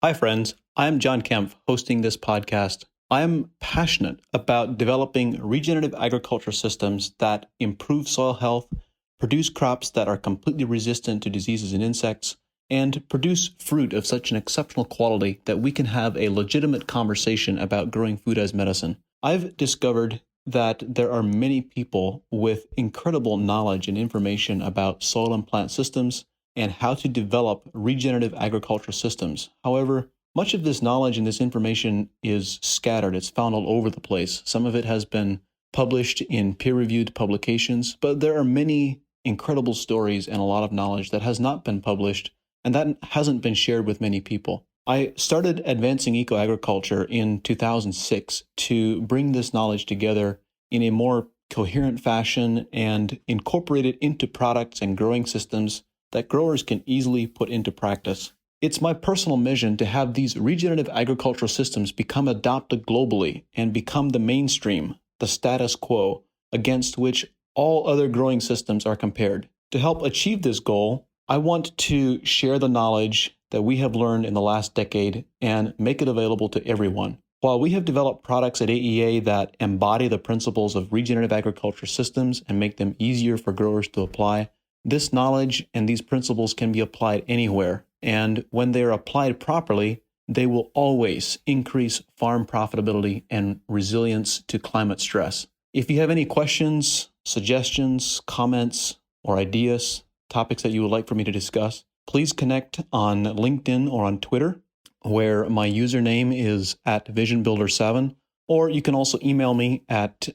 Hi, friends. I'm John Kempf, hosting this podcast. I am passionate about developing regenerative agriculture systems that improve soil health, produce crops that are completely resistant to diseases and insects, and produce fruit of such an exceptional quality that we can have a legitimate conversation about growing food as medicine. I've discovered that there are many people with incredible knowledge and information about soil and plant systems and how to develop regenerative agricultural systems. However, much of this knowledge and this information is scattered. It's found all over the place. Some of it has been published in peer-reviewed publications, but there are many incredible stories and a lot of knowledge that has not been published and that hasn't been shared with many people. I started Advancing Eco-Agriculture in 2006 to bring this knowledge together in a more coherent fashion and incorporate it into products and growing systems that growers can easily put into practice. It's my personal mission to have these regenerative agricultural systems become adopted globally and become the mainstream, the status quo, against which all other growing systems are compared. To help achieve this goal, I want to share the knowledge that we have learned in the last decade and make it available to everyone. While we have developed products at AEA that embody the principles of regenerative agriculture systems and make them easier for growers to apply, this knowledge and these principles can be applied anywhere. And when they are applied properly, they will always increase farm profitability and resilience to climate stress. If you have any questions, suggestions, comments, or ideas, topics that you would like for me to discuss, please connect on LinkedIn or on Twitter, where my username is @VisionBuilder7, or you can also email me at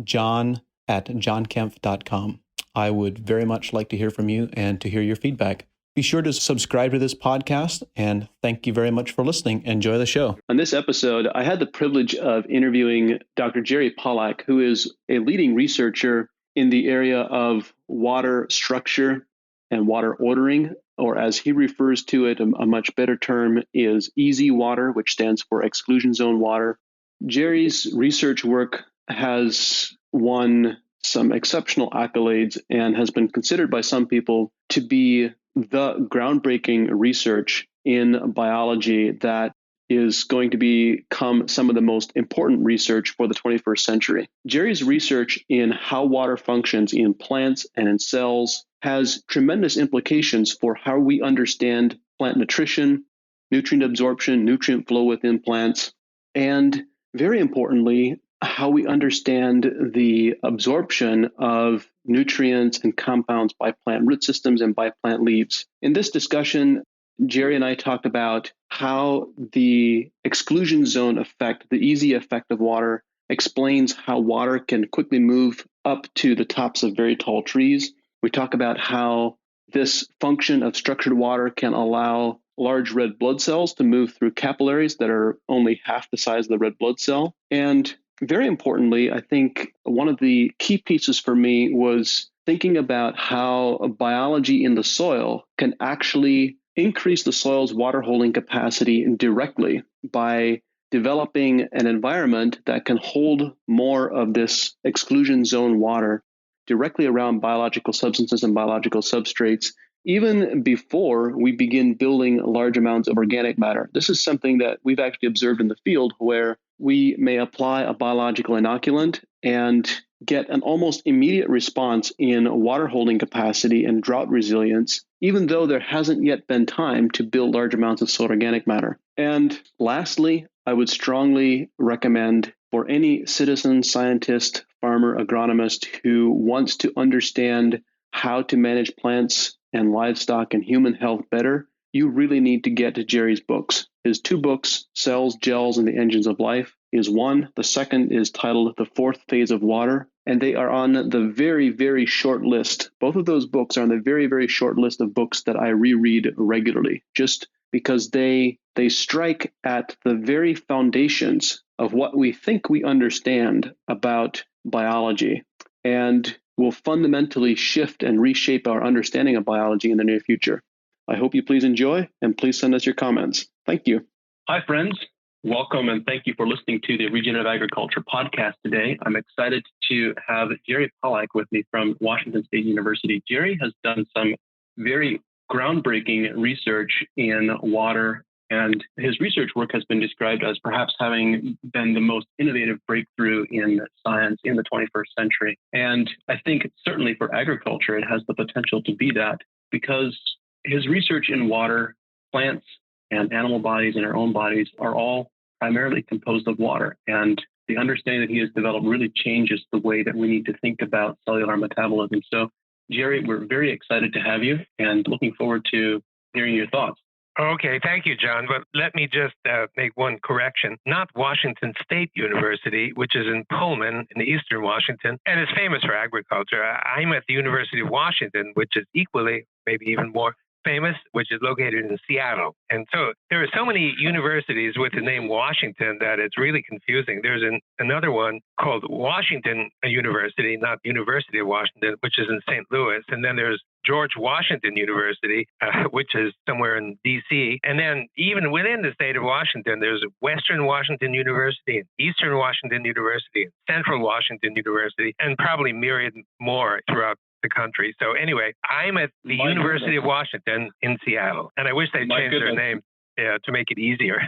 john@johnkempf.com. I would very much like to hear from you and to hear your feedback. Be sure to subscribe to this podcast, and thank you very much for listening. Enjoy the show. On this episode, I had the privilege of interviewing Dr. Jerry Pollack, who is a leading researcher in the area of water structure and water ordering, or as he refers to it, a much better term is easy water, which stands for exclusion zone water. Jerry's research work has won some exceptional accolades and has been considered by some people to be the groundbreaking research in biology that is going to become some of the most important research for the 21st century. Jerry's research in how water functions in plants and in cells has tremendous implications for how we understand plant nutrition, nutrient absorption, nutrient flow within plants, and very importantly, how we understand the absorption of nutrients and compounds by plant root systems and by plant leaves. In this discussion, Jerry and I talked about how the exclusion zone effect, the easy effect of water, explains how water can quickly move up to the tops of very tall trees. We talk about how this function of structured water can allow large red blood cells to move through capillaries that are only half the size of the red blood cell. And very importantly, I think one of the key pieces for me was thinking about how biology in the soil can actually increase the soil's water holding capacity directly by developing an environment that can hold more of this exclusion zone water directly around biological substances and biological substrates, even before we begin building large amounts of organic matter. This is something that we've actually observed in the field where we may apply a biological inoculant and get an almost immediate response in water holding capacity and drought resilience, even though there hasn't yet been time to build large amounts of soil organic matter. And lastly, I would strongly recommend for any citizen, scientist, farmer, agronomist who wants to understand how to manage plants and livestock and human health better, you really need to get to Jerry's books. His two books, Cells, Gels, and the Engines of Life, is one. The second is titled The Fourth Phase of Water, and they are on the very, very short list. Both of those books are on the very, very short list of books that I reread regularly, just because they strike at the very foundations of what we think we understand about biology and will fundamentally shift and reshape our understanding of biology in the near future. I hope you please enjoy, and please send us your comments. Thank you. Hi, friends. Welcome, and thank you for listening to the Regenerative Agriculture podcast today. I'm excited to have Jerry Pollack with me from Washington State University. Jerry has done some very groundbreaking research in water And his research work has been described as perhaps having been the most innovative breakthrough in science in the 21st century. And I think certainly for agriculture, it has the potential to be that, because his research in water, plants, and animal bodies and our own bodies are all primarily composed of water. And the understanding that he has developed really changes the way that we need to think about cellular metabolism. So, Jerry, we're very excited to have you and looking forward to hearing your thoughts. Okay, thank you, John. But let me just make one correction. Not Washington State University, which is in Pullman in eastern Washington, and is famous for agriculture. I'm at the University of Washington, which is equally, maybe even more famous, which is located in Seattle. And so there are so many universities with the name Washington that it's really confusing. There's another one called Washington University, not University of Washington, which is in St. Louis. And then there's George Washington University, which is somewhere in D.C. And then even within the state of Washington, there's Western Washington University, and Eastern Washington University, and Central Washington University, and probably myriad more throughout the country. So anyway, I'm at the University of Washington in Seattle, and I wish they'd change their name to make it easier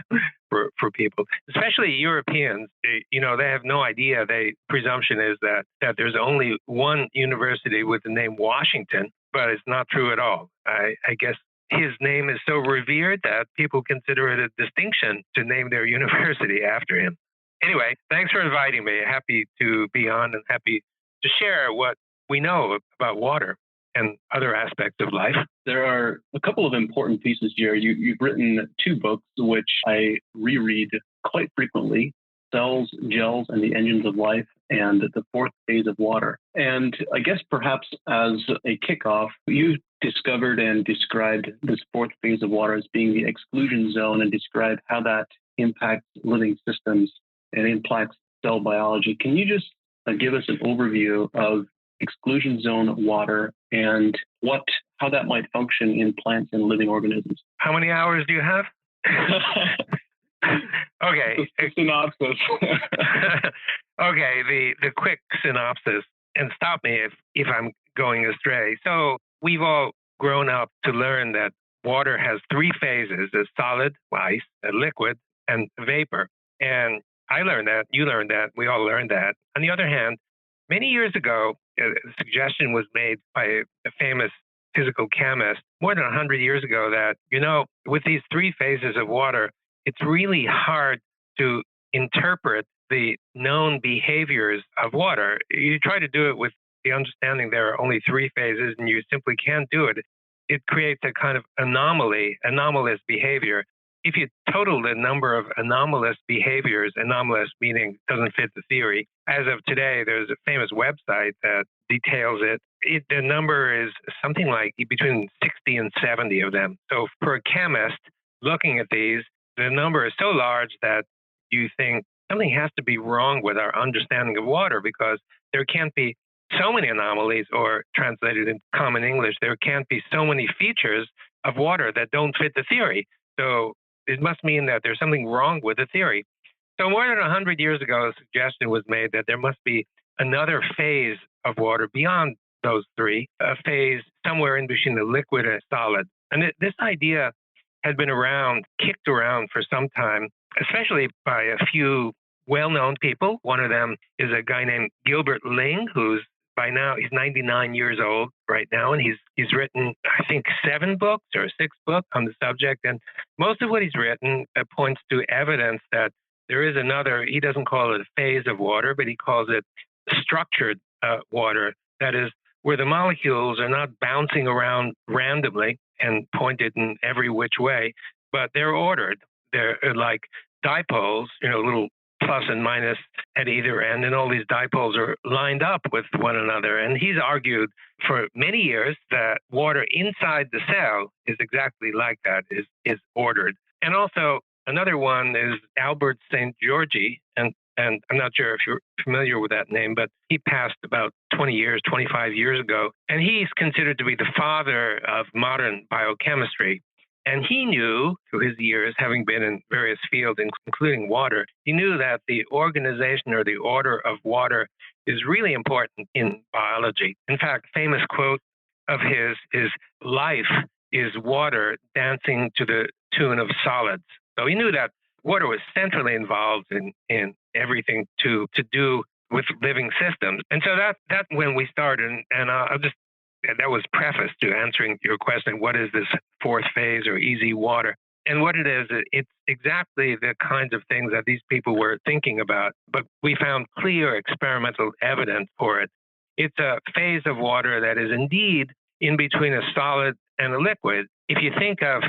for people, especially Europeans. They have no idea. Presumption is that there's only one university with the name Washington, but it's not true at all. I guess his name is so revered that people consider it a distinction to name their university after him. Anyway, thanks for inviting me. Happy to be on and happy to share what we know about water and other aspects of life. There are a couple of important pieces here. You've written 2 books, which I reread quite frequently: Cells, Gels, and the Engines of Life, and The Fourth Phase of Water. And I guess perhaps as a kickoff, you discovered and described this fourth phase of water as being the exclusion zone, and described how that impacts living systems and impacts cell biology. Can you just give us an overview of exclusion zone water and how that might function in plants and living organisms? How many hours do you have? Okay. Synopsis. Okay, the quick synopsis, and stop me if I'm going astray. So we've all grown up to learn that water has 3 phases: a solid, ice, a liquid, and vapor. And I learned that, you learned that, we all learned that. On the other hand, many years ago, a suggestion was made by a famous physical chemist more than 100 years ago that, with these 3 phases of water, it's really hard to interpret the known behaviors of water. You try to do it with the understanding there are only 3 phases, and you simply can't do it. It creates a kind of anomalous behavior. If you total the number of anomalous behaviors, anomalous meaning doesn't fit the theory, as of today, there's a famous website that details it. The number is something like between 60 and 70 of them. So for a chemist looking at these, the number is so large that you think something has to be wrong with our understanding of water, because there can't be so many anomalies, or translated in common English, there can't be so many features of water that don't fit the theory. So it must mean that there's something wrong with the theory. So more than 100 years ago, a suggestion was made that there must be another phase of water beyond those 3, a phase somewhere in between the liquid and solid. And this idea had been kicked around for some time, especially by a few well-known people. One of them is a guy named Gilbert Ling, who's by now, he's 99 years old right now, and he's written, I think, 7 books or 6 books on the subject. And most of what he's written points to evidence that there is another, he doesn't call it a phase of water, but he calls it structured water. That is, where the molecules are not bouncing around randomly and pointed in every which way, but they're ordered. They're like dipoles, little plus and minus at either end, and all these dipoles are lined up with one another. And he's argued for many years that water inside the cell is exactly like that, is ordered. And also another one is Albert St. Georgi, and I'm not sure if you're familiar with that name, but he passed about 25 years ago, and he's considered to be the father of modern biochemistry. And he knew, through his years, having been in various fields, including water, he knew that the organization or the order of water is really important in biology. In fact, famous quote of his is, "Life is water dancing to the tune of solids. So he knew that water was centrally involved in everything to do with living systems. And so that's when we started. And I'll just, that was preface to answering your question, what is this fourth phase or easy water? And what it is, it's exactly the kinds of things that these people were thinking about, but we found clear experimental evidence for it. It's a phase of water that is indeed in between a solid and a liquid. If you think of,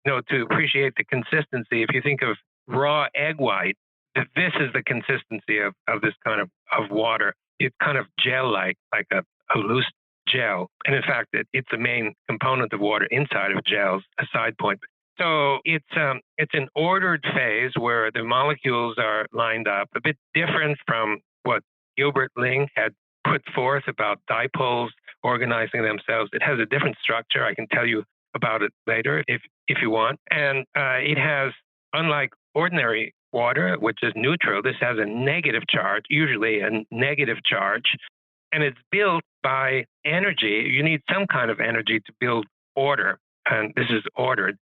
to appreciate the consistency, if you think of raw egg white, this is the consistency of this kind of water. It's kind of gel-like, like a loose gel. And in fact, it's the main component of water inside of gels, a side point. So it's an ordered phase where the molecules are lined up, a bit different from what Gilbert Ling had put forth about dipoles organizing themselves. It has a different structure. I can tell you about it later if you want. And it has, unlike ordinary water, which is neutral, this has a negative charge, usually a negative charge, and it's built by energy. You need some kind of energy to build order, and this is ordered.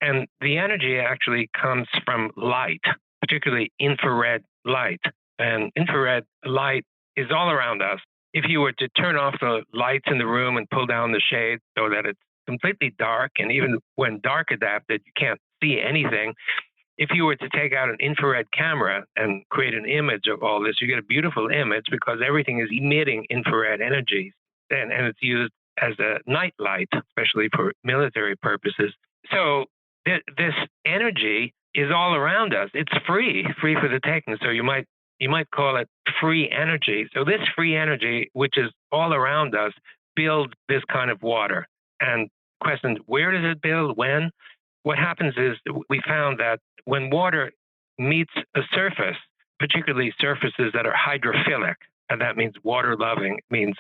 And the energy actually comes from light, particularly infrared light. And infrared light is all around us. If you were to turn off the lights in the room and pull down the shade so that it's completely dark, and even when dark adapted, you can't see anything. If you were to take out an infrared camera and create an image of all this, you get a beautiful image because everything is emitting infrared energy, and it's used as a night light, especially for military purposes. So this energy is all around us. It's free for the taking. So you might call it free energy. So this free energy, which is all around us, builds this kind of water. And question, where does it build? When? What happens is we found that when water meets a surface, particularly surfaces that are hydrophilic, and that means water-loving, means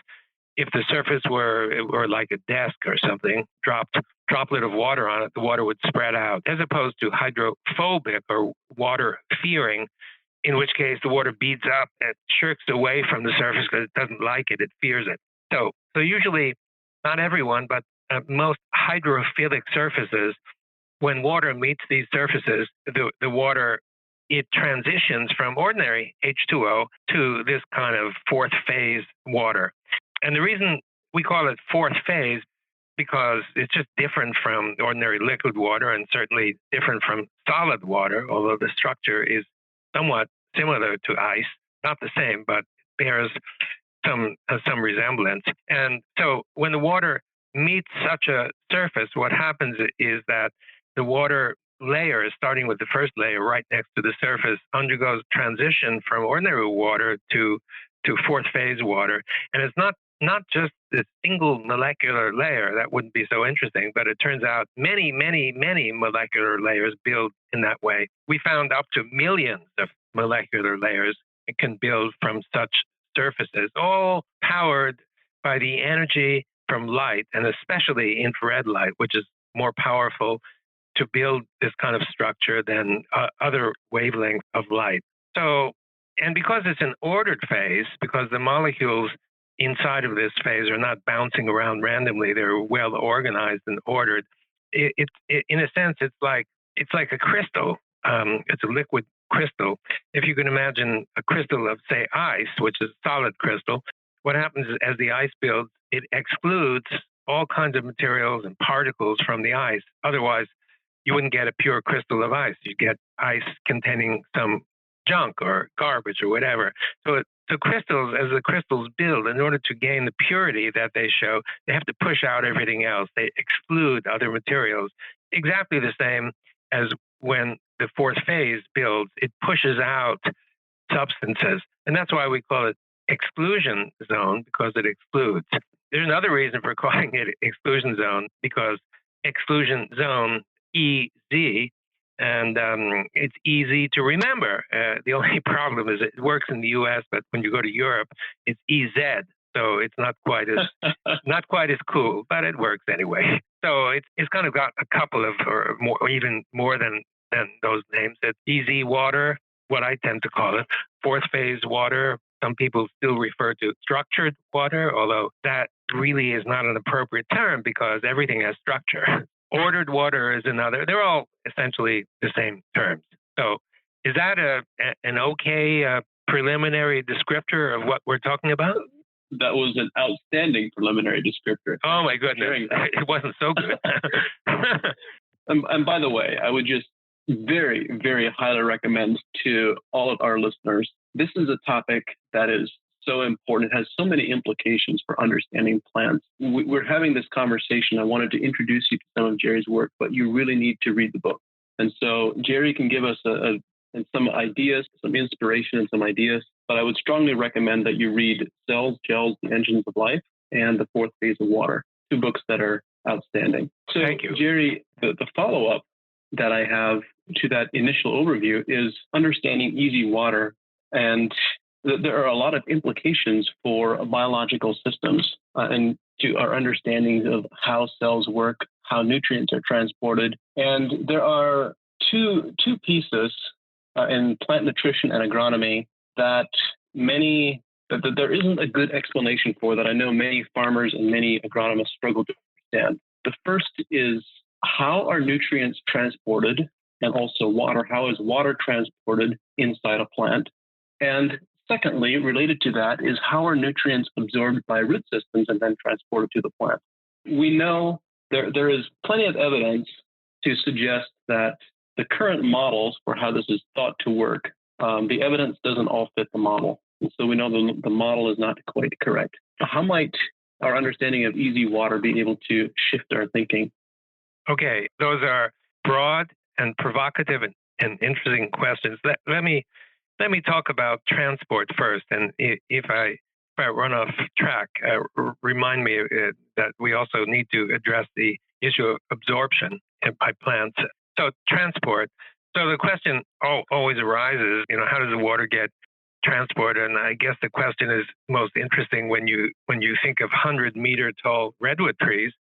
if the surface were like a desk or something, droplet of water on it, the water would spread out, as opposed to hydrophobic or water-fearing, in which case the water beads up and shirks away from the surface because it doesn't like it, it fears it. So usually, not everyone, but most hydrophilic surfaces, when water meets these surfaces, the water, it transitions from ordinary H2O to this kind of fourth phase water. And the reason we call it fourth phase, because it's just different from ordinary liquid water and certainly different from solid water, although the structure is somewhat similar to ice, not the same, but bears some resemblance. And so when the water meets such a surface, what happens is that the water layer, starting with the first layer right next to the surface, undergoes transition from ordinary water to fourth phase water. And it's not just this single molecular layer, that wouldn't be so interesting, but it turns out many, many, many molecular layers build in that way. We found up to millions of molecular layers it can build from such surfaces, all powered by the energy from light, and especially infrared light, which is more powerful to build this kind of structure than other wavelengths of light. So, and because it's an ordered phase, because the molecules inside of this phase are not bouncing around randomly, they're well organized and ordered. In a sense, it's like a crystal. It's a liquid crystal. If you can imagine a crystal of, say, ice, which is a solid crystal, what happens is as the ice builds, it excludes all kinds of materials and particles from the ice. Otherwise, you wouldn't get a pure crystal of ice. You'd get ice containing some junk or garbage or whatever. So crystals, as the crystals build, in order to gain the purity that they show, they have to push out everything else. They exclude other materials. Exactly the same as when the fourth phase builds, it pushes out substances. And that's why we call it exclusion zone, because it excludes. There's another reason for calling it exclusion zone, because exclusion zone, EZ, and it's easy to remember. The only problem is it works in the U.S., but when you go to Europe, it's EZ. So it's not quite as cool, but it works anyway. So it's kind of got a couple of, or more, or even more than those names. It's EZ water, what I tend to call it, fourth phase water. Some people still refer to structured water, although that really is not an appropriate term because everything has structure. Ordered water is another. They're all essentially the same terms. So is that an okay preliminary descriptor of what we're talking about? That was an outstanding preliminary descriptor. Oh, my goodness. It wasn't so good. And by the way, I would just very, very highly recommend to all of our listeners, this is a topic that is so important. It has so many implications for understanding plants. We're having this conversation. I wanted to introduce you to some of Jerry's work, but you really need to read the book. And so Jerry can give us some ideas, some inspiration and some ideas, but I would strongly recommend that you read Cells, Gels, The Engines of Life and The Fourth Phase of Water, 2 books that are outstanding. So, thank you. Jerry, the follow-up that I have to that initial overview is understanding easy water. And there are a lot of implications for biological systems and to our understanding of how cells work, how nutrients are transported. And there are two pieces in plant nutrition and agronomy that there isn't a good explanation for, that I know many farmers and many agronomists struggle to understand. The first is, how are nutrients transported, and also water? How is water transported inside a plant? And secondly, related to that, is how are nutrients absorbed by root systems and then transported to the plant? We know there is plenty of evidence to suggest that the current models for how this is thought to work, the evidence doesn't all fit the model. And so we know the model is not quite correct. How might our understanding of easy water be able to shift our thinking? Okay, those are broad and provocative and interesting questions. Let me talk about transport first, and if I run off track, remind me that we also need to address the issue of absorption by plants. So transport. So the question always arises, how does the water get transported? And I guess the question is most interesting when you think of 100-meter tall redwood trees.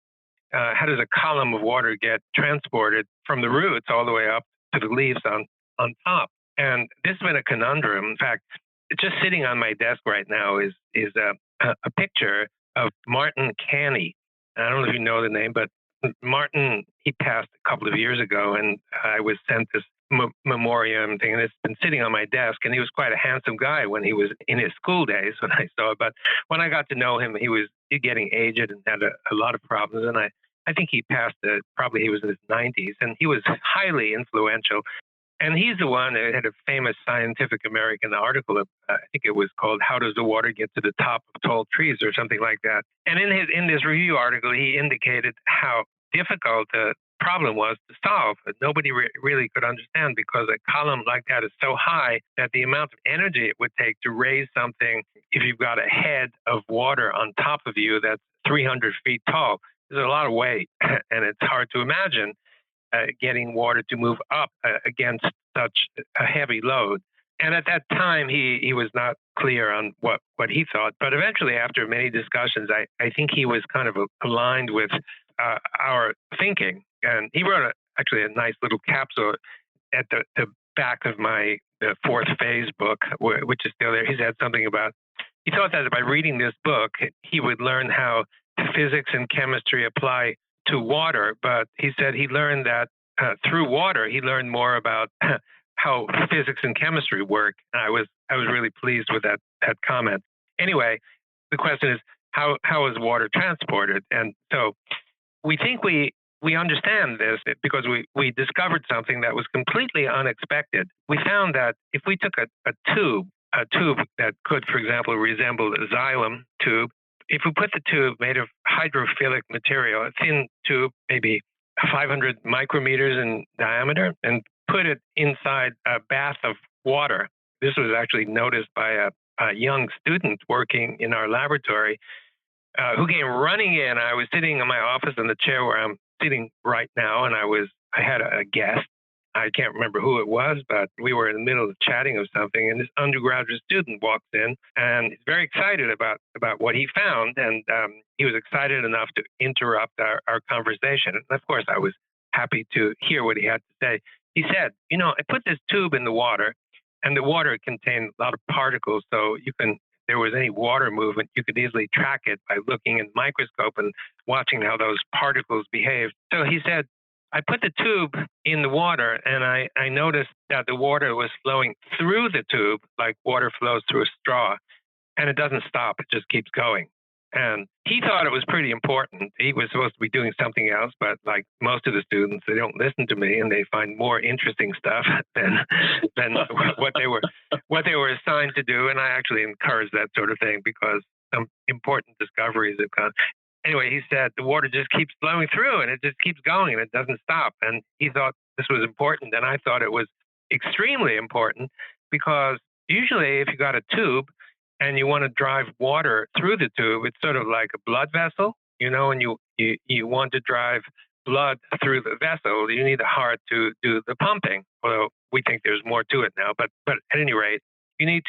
How does a column of water get transported from the roots all the way up to the leaves on top? And this has been a conundrum. In fact, just sitting on my desk right now is a picture of Martin Canny. I don't know if you know the name, but Martin, he passed a couple of years ago, and I was sent this memoriam thing, and it's been sitting on my desk. And he was quite a handsome guy when he was in his school days when I saw it. But when I got to know him, he was getting aged and had a lot of problems. And I think he passed, probably he was in his 90s, and he was highly influential. And he's the one that had a famous Scientific American article. I think it was called "How Does the Water Get to the Top of Tall Trees" or something like that. And in this review article, he indicated how difficult the problem was to solve. That nobody really could understand, because a column like that is so high that the amount of energy it would take to raise something, if you've got a head of water on top of you that's 300 feet tall, there's a lot of weight, and it's hard to imagine getting water to move up against such a heavy load. And at that time, he was not clear on what he thought. But eventually, after many discussions, I think he was kind of aligned with our thinking. And he wrote actually a nice little capsule at the back of the Fourth Phase book, which is still there. He said something about, he thought that by reading this book, he would learn how physics and chemistry apply to water. But he said he learned that through water, he learned more about how physics and chemistry work. And I was really pleased with that comment. Anyway, the question is, how is water transported? And so we think we understand this because we discovered something that was completely unexpected. We found that if we took a tube that could, for example, resemble a xylem tube, if we put the tube made of hydrophilic material, a thin tube, maybe 500 micrometers in diameter, and put it inside a bath of water. This was actually noticed by a young student working in our laboratory who came running in. I was sitting in my office in the chair where I'm sitting right now, and I had a guest. I can't remember who it was, but we were in the middle of chatting of something, and this undergraduate student walks in, and he's very excited about what he found, and he was excited enough to interrupt our conversation. And of course, I was happy to hear what he had to say. He said, I put this tube in the water, and the water contained a lot of particles, so if there was any water movement, you could easily track it by looking in the microscope and watching how those particles behaved. So he said, I put the tube in the water, and I noticed that the water was flowing through the tube like water flows through a straw, and it doesn't stop. It just keeps going. And he thought it was pretty important. He was supposed to be doing something else, but like most of the students, they don't listen to me, and they find more interesting stuff than what they were assigned to do. And I actually encourage that sort of thing because some important discoveries have come. Anyway, he said the water just keeps flowing through, and it just keeps going, and it doesn't stop. And he thought this was important, and I thought it was extremely important because usually if you got a tube and you want to drive water through the tube, it's sort of like a blood vessel, and you want to drive blood through the vessel, you need a heart to do the pumping. Although we think there's more to it now, but at any rate, you need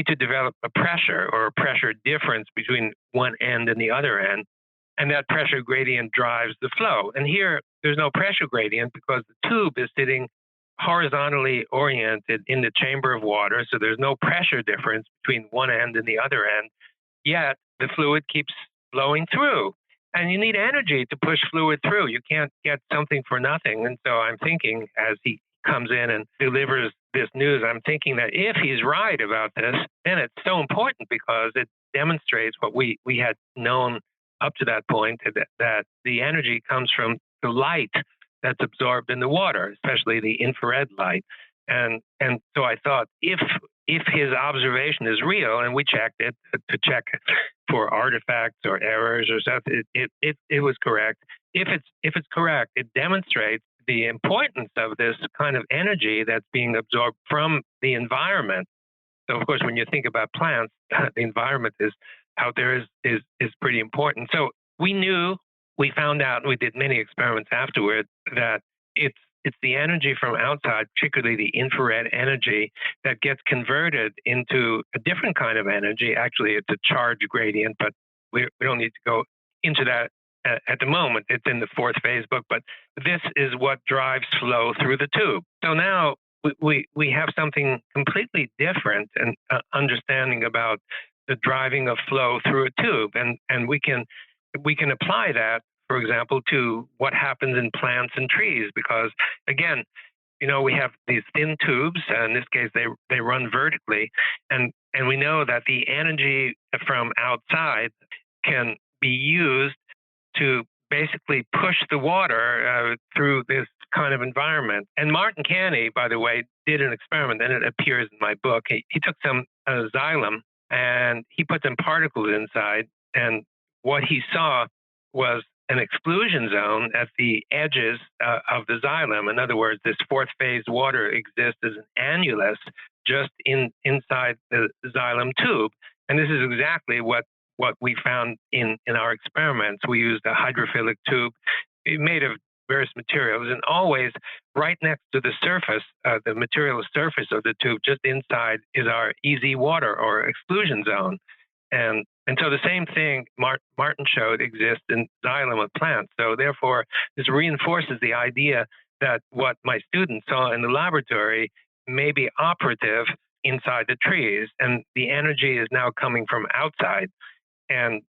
to develop a pressure or a pressure difference between one end and the other end, and that pressure gradient drives the flow. And here, there's no pressure gradient because the tube is sitting horizontally oriented in the chamber of water, so there's no pressure difference between one end and the other end, yet the fluid keeps flowing through. And you need energy to push fluid through. You can't get something for nothing. And so I'm thinking, as he comes in and delivers this news, I'm thinking that if he's right about this, then it's so important because it demonstrates what we had known up to that point, that the energy comes from the light that's absorbed in the water, especially the infrared light. And so I thought, if his observation is real, and we checked it to check for artifacts or errors or stuff, it was correct. If it's correct, it demonstrates the importance of this kind of energy that's being absorbed from the environment. So of course, when you think about plants, the environment is out there is pretty important. So we found out, we did many experiments afterward, that it's the energy from outside, particularly the infrared energy, that gets converted into a different kind of energy. Actually, it's a charge gradient, but we don't need to go into that at the moment. It's in the fourth phase book, but this is what drives flow through the tube. So now we have something completely different and understanding about the driving of flow through a tube, and we can apply that, for example, to what happens in plants and trees, because again, we have these thin tubes, in this case they run vertically, and we know that the energy from outside can be used to basically push the water through this kind of environment. And Martin Canny, by the way, did an experiment, and it appears in my book. He took some xylem and he put some particles inside, and what he saw was an exclusion zone at the edges of the xylem. In other words, this fourth phase water exists as an annulus just inside the xylem tube. And this is exactly what we found in our experiments. We used a hydrophilic tube made of various materials, and always right next to the surface, the material surface of the tube, just inside, is our EZ water or exclusion zone. And so the same thing Martin showed exists in xylem of plants. So therefore, this reinforces the idea that what my students saw in the laboratory may be operative inside the trees, and the energy is now coming from outside. And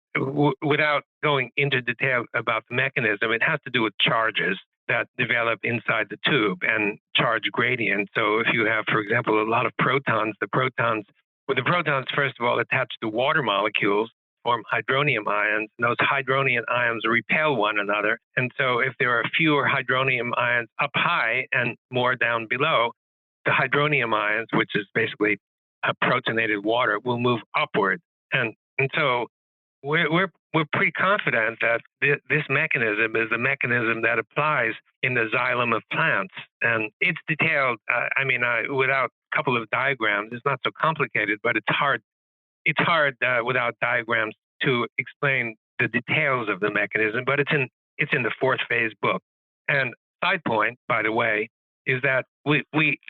without going into detail about the mechanism, it has to do with charges that develop inside the tube and charge gradient. So if you have, for example, a lot of protons, the protons, first of all, attach to water molecules, form hydronium ions, and those hydronium ions repel one another. And so if there are fewer hydronium ions up high and more down below, the hydronium ions, which is basically a protonated water, will move upward. And so we're pretty confident that this mechanism is the mechanism that applies in the xylem of plants. And it's detailed, without a couple of diagrams, it's not so complicated, but it's hard without diagrams to explain the details of the mechanism, but it's in the fourth phase book. And side point, by the way, is that we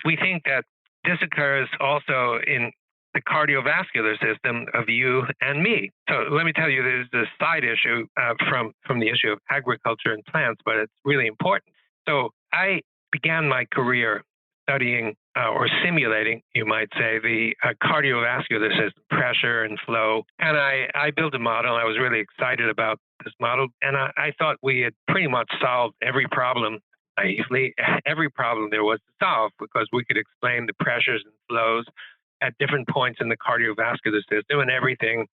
think that this occurs also in the cardiovascular system of you and me. So let me tell you, there's a side issue from the issue of agriculture and plants, but it's really important. So I began my career studying or simulating, you might say, the cardiovascular system, pressure and flow. And I built a model. I was really excited about this model. And I thought we had pretty much solved every problem naively, every problem there was to solve because we could explain the pressures and flows at different points in the cardiovascular system, and everything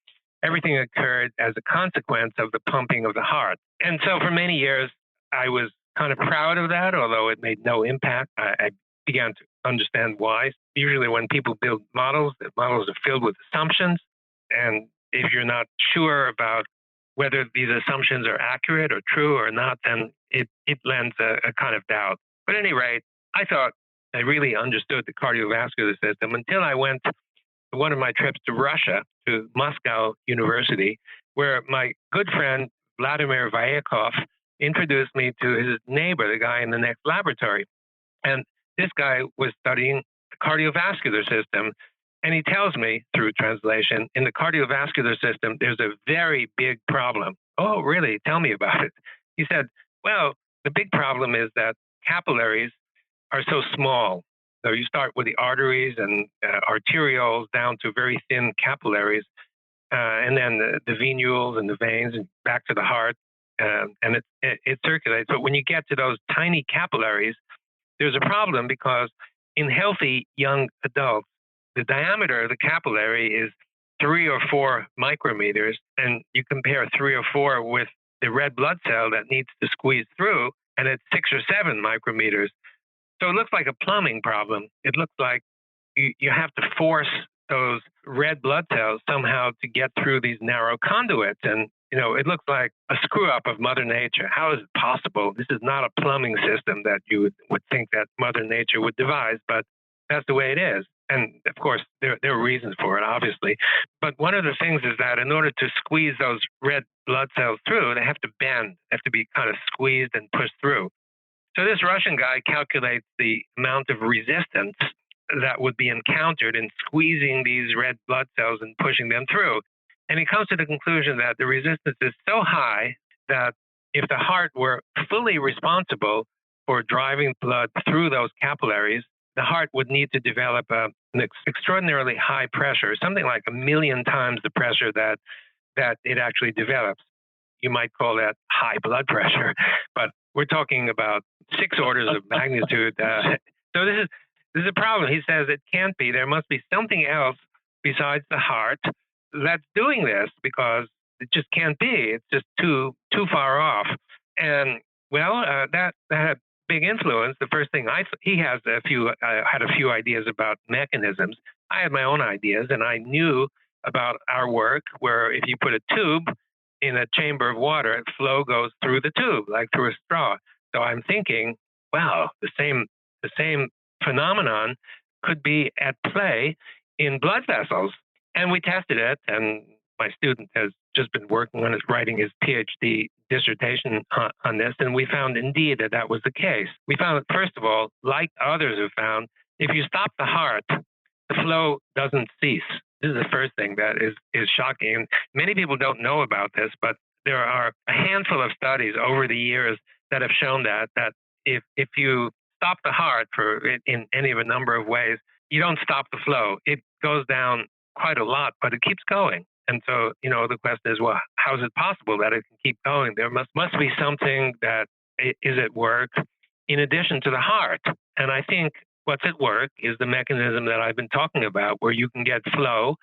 occurred as a consequence of the pumping of the heart. And so for many years, I was kind of proud of that, although it made no impact. I began to understand why. Usually when people build models, the models are filled with assumptions. And if you're not sure about whether these assumptions are accurate or true or not, then it lends a kind of doubt. But at any rate, I thought I really understood the cardiovascular system until I went to one of my trips to Russia, to Moscow University, where my good friend Vladimir Vyakov introduced me to his neighbor, the guy in the next laboratory. And this guy was studying the cardiovascular system. And he tells me through translation, in the cardiovascular system, there's a very big problem. Oh, really? Tell me about it. He said, well, the big problem is that capillaries are so small. So you start with the arteries and arterioles down to very thin capillaries, and then the venules and the veins and back to the heart, and it circulates. But when you get to those tiny capillaries, there's a problem because in healthy young adults, the diameter of the capillary is 3 or 4 micrometers, and you compare 3 or 4 with the red blood cell that needs to squeeze through, and it's 6 or 7 micrometers. So it looks like a plumbing problem. It looks like you have to force those red blood cells somehow to get through these narrow conduits. And, it looks like a screw up of Mother Nature. How is it possible? This is not a plumbing system that you would think that Mother Nature would devise, but that's the way it is. And of course, there are reasons for it, obviously. But one of the things is that in order to squeeze those red blood cells through, they have to bend, they have to be kind of squeezed and pushed through. So this Russian guy calculates the amount of resistance that would be encountered in squeezing these red blood cells and pushing them through. And he comes to the conclusion that the resistance is so high that if the heart were fully responsible for driving blood through those capillaries, the heart would need to develop an extraordinarily high pressure, something like 1,000,000 times the pressure that it actually develops. You might call that high blood pressure, but we're talking about 6 orders of magnitude. So this is a problem. He says it can't be. There must be something else besides the heart that's doing this, because it just can't be. It's just too far off. And well, that had big influence. The first thing he has had a few ideas about mechanisms. I had my own ideas, and I knew about our work where if you put a tube in a chamber of water, flow goes through the tube like through a straw. So I'm thinking, wow, the same phenomenon could be at play in blood vessels. And we tested it, and my student has just been working on it, writing his PhD dissertation on this, and we found indeed that was the case. We found, first of all, like others have found, if you stop the heart, the flow doesn't cease. This is the first thing that is shocking. And many people don't know about this, but there are a handful of studies over the years that have shown that if you stop the heart in any of a number of ways, you don't stop the flow. It goes down quite a lot, but it keeps going. And so, the question is, well, how is it possible that it can keep going? There must be something that is at work in addition to the heart. And I think what's at work is the mechanism that I've been talking about, where you can get flow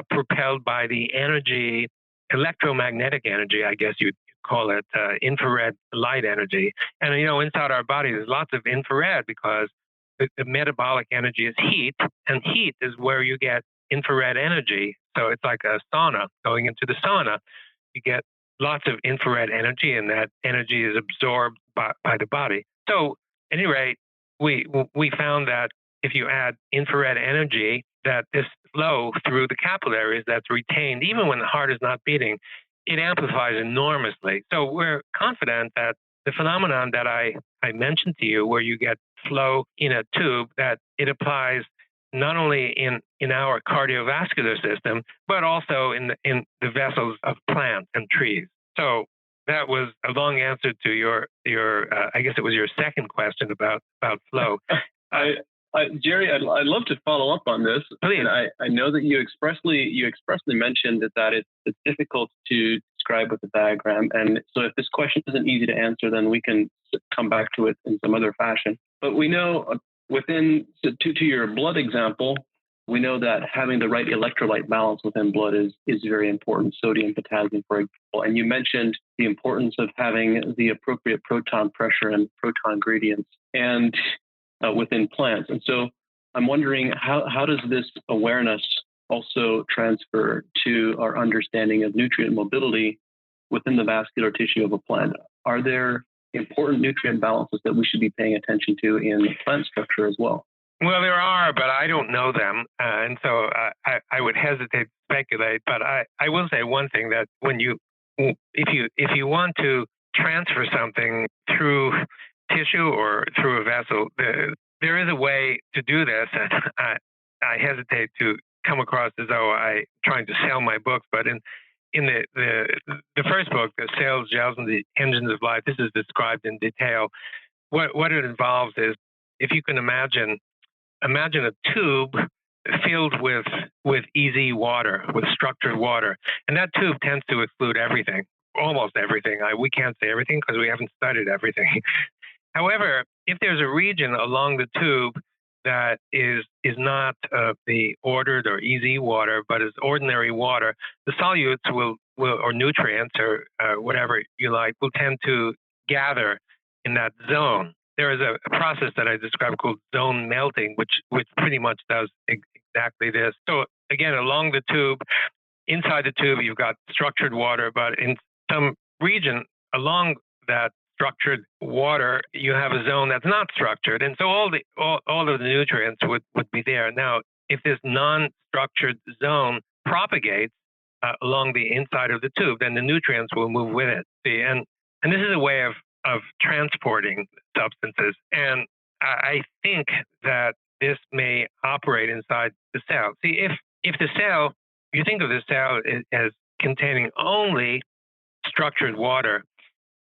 propelled by the energy, electromagnetic energy, I guess you'd call it, infrared light energy. And, inside our body, there's lots of infrared because the metabolic energy is heat, and heat is where you get infrared energy. So it's like a sauna. Going into the sauna, you get lots of infrared energy, and that energy is absorbed by the body. So at any rate, we found that if you add infrared energy, that this flow through the capillaries that's retained, even when the heart is not beating, it amplifies enormously. So we're confident that the phenomenon that I mentioned to you, where you get flow in a tube, that it applies not only in our cardiovascular system, but also in the vessels of plants and trees. So that was a long answer to your I guess it was your second question about flow. Jerry, I'd love to follow up on this. Please. And I know that you expressly mentioned that it's difficult to described with the diagram. And so if this question isn't easy to answer, then we can come back to it in some other fashion. But we know to your blood example, we know that having the right electrolyte balance within blood is very important, sodium, potassium, for example. And you mentioned the importance of having the appropriate proton pressure and proton gradients and within plants. And so I'm wondering, how does this awareness also transfer to our understanding of nutrient mobility within the vascular tissue of a plant? Are there important nutrient balances that we should be paying attention to in plant structure as well? Well, there are, but I don't know them. And so I would hesitate to speculate. But I will say one thing, that if you want to transfer something through tissue or through a vessel, there is a way to do this. And I hesitate to come across as though I'm trying to sell my books, but in the first book, The Cells, Gels, and the Engines of Life, this is described in detail. What it involves is, if you can imagine a tube filled with easy water, with structured water, and that tube tends to exclude everything, almost everything. We can't say everything because we haven't studied everything. However, if there's a region along the tube that is not the ordered or easy water, but is ordinary water, the solutes will or nutrients or whatever you like will tend to gather in that zone. There is a process that I described called zone melting, which pretty much does exactly this. So again, along the tube, inside the tube, you've got structured water, but in some region along that structured water, you have a zone that's not structured, and so all of the nutrients would be there. Now, if this non-structured zone propagates along the inside of the tube, then the nutrients will move with it. See, and this is a way of transporting substances, and I think that this may operate inside the cell. See, if the cell, you think of the cell as containing only structured water,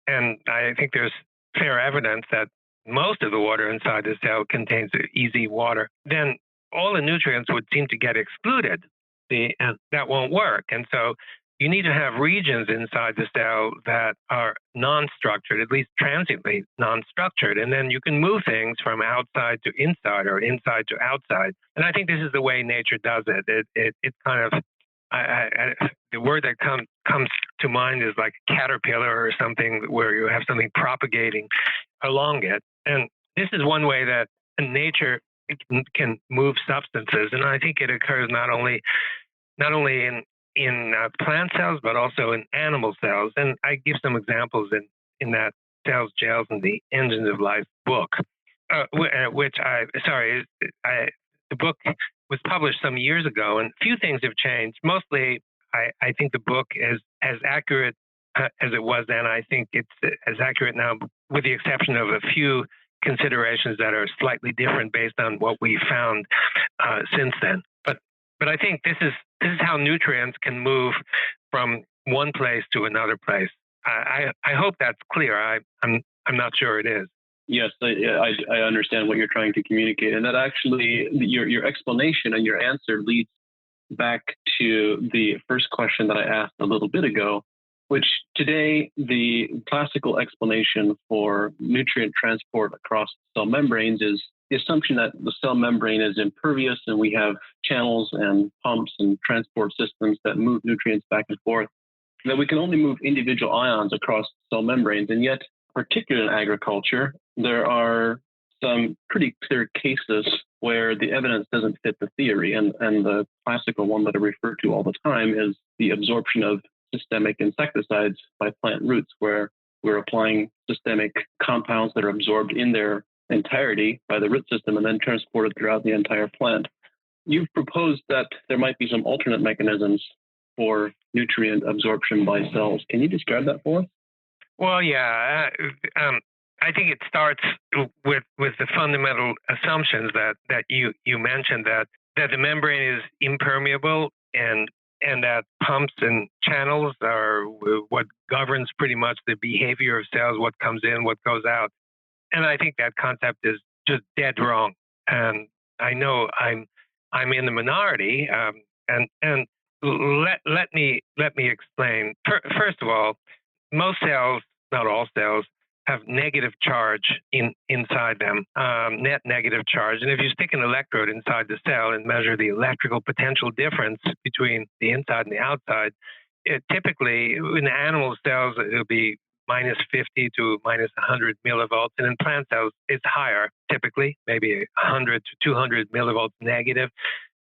and I think there's fair evidence that most of the water inside the cell contains easy water, then all the nutrients would seem to get excluded. See, and that won't work. And so you need to have regions inside the cell that are non-structured, at least transiently non-structured, and then you can move things from outside to inside or inside to outside. And I think this is the way nature does it. It kind of, the word that comes to mind is like caterpillar or something, where you have something propagating along it. And this is one way that nature can move substances. And I think it occurs not only in plant cells, but also in animal cells. And I give some examples in that Cells, Gels, and the Engines of Life book, the book was published some years ago, and few things have changed. Mostly, I think the book is as accurate as it was then. I think it's as accurate now, with the exception of a few considerations that are slightly different based on what we found since then. But I think this is how nutrients can move from one place to another place. I hope that's clear. I'm not sure it is. Yes, I understand what you're trying to communicate, and that actually your explanation and your answer leads back to the first question that I asked a little bit ago, which today the classical explanation for nutrient transport across cell membranes is the assumption that the cell membrane is impervious and we have channels and pumps and transport systems that move nutrients back and forth, that we can only move individual ions across cell membranes. And yet, particularly in agriculture, there are some pretty clear cases where the evidence doesn't fit the theory. And the classical one that I refer to all the time is the absorption of systemic insecticides by plant roots, where we're applying systemic compounds that are absorbed in their entirety by the root system and then transported throughout the entire plant. You've proposed that there might be some alternate mechanisms for nutrient absorption by cells. Can you describe that for us? Well, yeah. I think it starts with the fundamental assumptions that you mentioned, that the membrane is impermeable and that pumps and channels are what governs pretty much the behavior of cells, what comes in, what goes out. And I think that concept is just dead wrong. And I know I'm in the minority. And let me explain. First of all, most cells, not all cells, have negative charge inside them, net negative charge. And if you stick an electrode inside the cell and measure the electrical potential difference between the inside and the outside, typically in animal cells it'll be minus 50 to minus 100 millivolts, and in plant cells it's higher, typically maybe 100 to 200 millivolts negative.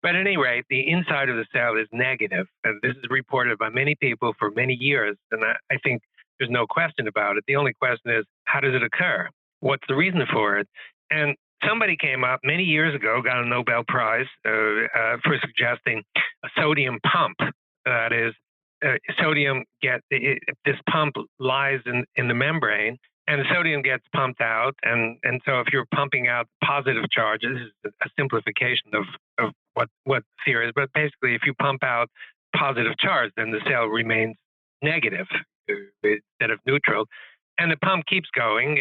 But at any rate, the inside of the cell is negative. And this is reported by many people for many years. And I think there's no question about it. The only question is, how does it occur? What's the reason for it? And somebody came up many years ago, got a Nobel Prize for suggesting a sodium pump. That is, this pump lies in the membrane, and the sodium gets pumped out. And so if you're pumping out positive charge, this is a simplification of what theory is, but basically if you pump out positive charge, then the cell remains negative instead of neutral, and the pump keeps going,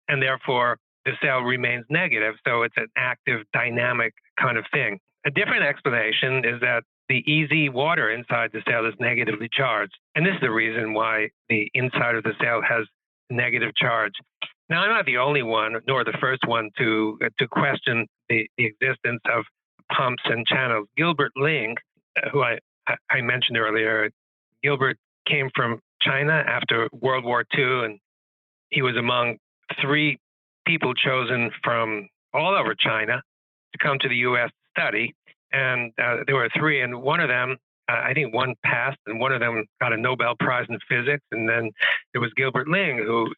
and therefore the cell remains negative. So it's an active, dynamic kind of thing. A different explanation is that the easy water inside the cell is negatively charged, and this is the reason why the inside of the cell has negative charge. Now, I'm not the only one, nor the first one, to question the existence of pumps and channels. Gilbert Ling, who I mentioned earlier, Gilbert came from China after World War II, and he was among 3 people chosen from all over China to come to the U.S. to study. And there were 3, and one of them, I think one passed, and one of them got a Nobel Prize in physics. And then there was Gilbert Ling, who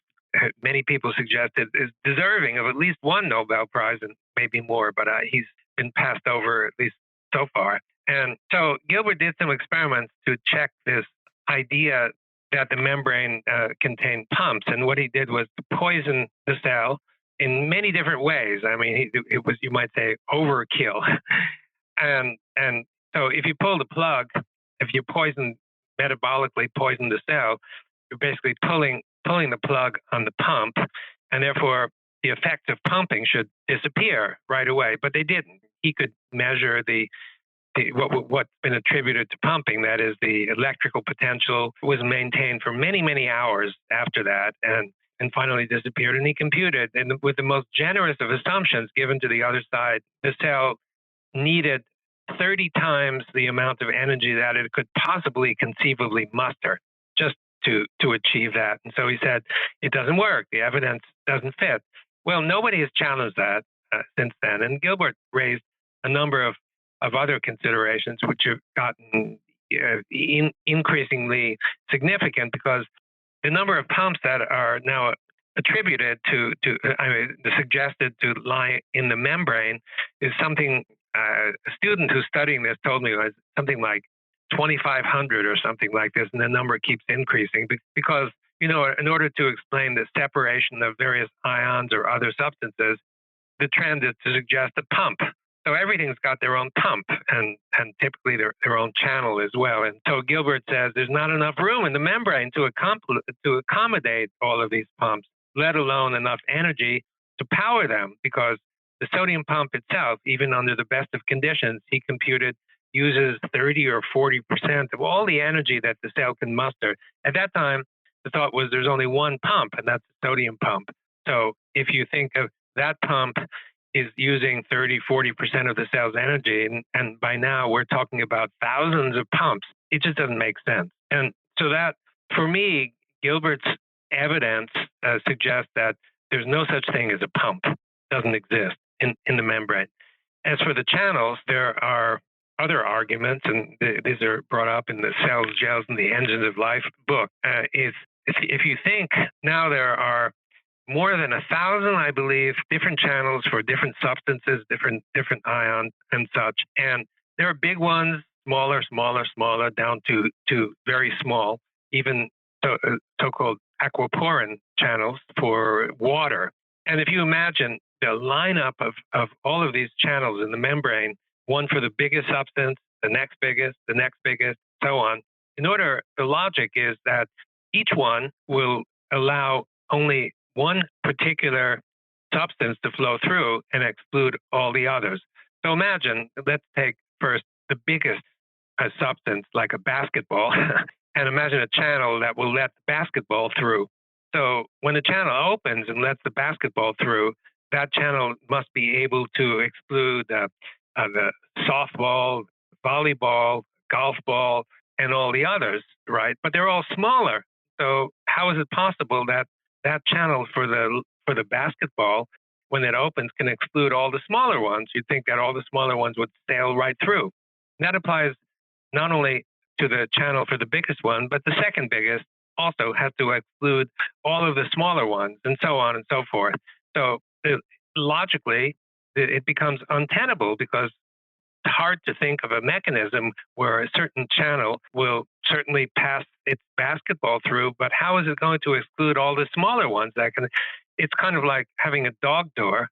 many people suggested is deserving of at least one Nobel Prize and maybe more, but he's been passed over, at least so far. And so Gilbert did some experiments to check this idea that the membrane contained pumps. And what he did was to poison the cell in many different ways. I mean, it was, you might say, overkill. and so if you pull the plug, if you metabolically poison the cell, you're basically pulling the plug on the pump, and therefore the effect of pumping should disappear right away. But they didn't. He could measure what's been attributed to pumping, that is, the electrical potential was maintained for many, many hours after that, and finally disappeared. And he computed, and with the most generous of assumptions given to the other side, the cell needed 30 times the amount of energy that it could possibly conceivably muster just to achieve that. And so he said, it doesn't work. The evidence doesn't fit. Well, nobody has challenged that since then. And Gilbert raised a number of other considerations which have gotten increasingly significant, because the number of pumps that are now attributed suggested to lie in the membrane is something, a student who's studying this told me was something like 2,500 or something like this, and the number keeps increasing because, in order to explain the separation of various ions or other substances, the trend is to suggest a pump. So everything's got their own pump and typically their own channel as well. And so Gilbert says there's not enough room in the membrane to accommodate all of these pumps, let alone enough energy to power them, because the sodium pump itself, even under the best of conditions, he computed, uses 30 or 40% of all the energy that the cell can muster. At that time, the thought was there's only one pump, and that's the sodium pump. So if you think of that pump is using 30, 40% of the cell's energy, and by now we're talking about thousands of pumps, it just doesn't make sense. And so that, for me, Gilbert's evidence suggests that there's no such thing as a pump. It doesn't exist in the membrane. As for the channels, there are other arguments, and these are brought up in the Cells, Gels, and the Engines of Life book. If you think now there are more than 1,000, I believe, different channels for different substances, different ions and such. And there are big ones, smaller, down to very small, even so-called aquaporin channels for water. And if you imagine the lineup of all of these channels in the membrane, one for the biggest substance, the next biggest, so on, the logic is that each one will allow only one particular substance to flow through and exclude all the others. So imagine, let's take first the biggest a substance like a basketball and imagine a channel that will let the basketball through. So when the channel opens and lets the basketball through, that channel must be able to exclude the softball, volleyball, golf ball, and all the others, right? But they're all smaller. So how is it possible that that channel for the basketball, when it opens, can exclude all the smaller ones? You'd think that all the smaller ones would sail right through. And that applies not only to the channel for the biggest one, but the second biggest also has to exclude all of the smaller ones, and so on and so forth. So logically, it becomes untenable because it's hard to think of a mechanism where a certain channel will certainly pass its basketball through, but how is it going to exclude all the smaller ones that can? It's kind of like having a dog door,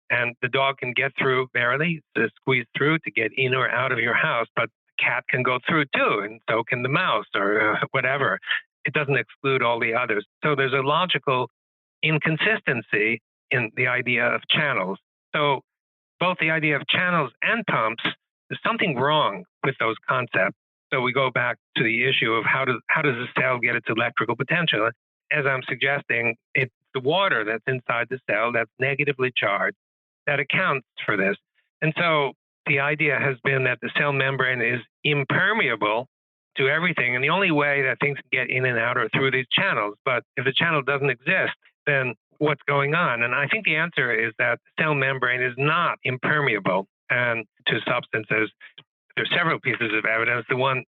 and the dog can get through barely, to squeeze through to get in or out of your house, but the cat can go through too, and so can the mouse or whatever. It doesn't exclude all the others. So there's a logical inconsistency in the idea of channels. So both the idea of channels and pumps, there's something wrong with those concepts. So we go back to the issue of how does the cell get its electrical potential? As I'm suggesting, it's the water that's inside the cell that's negatively charged that accounts for this. And so the idea has been that the cell membrane is impermeable to everything. And the only way that things can get in and out are through these channels. But if the channel doesn't exist, then what's going on? And I think the answer is that the cell membrane is not impermeable and to substances. There's several pieces of evidence. The one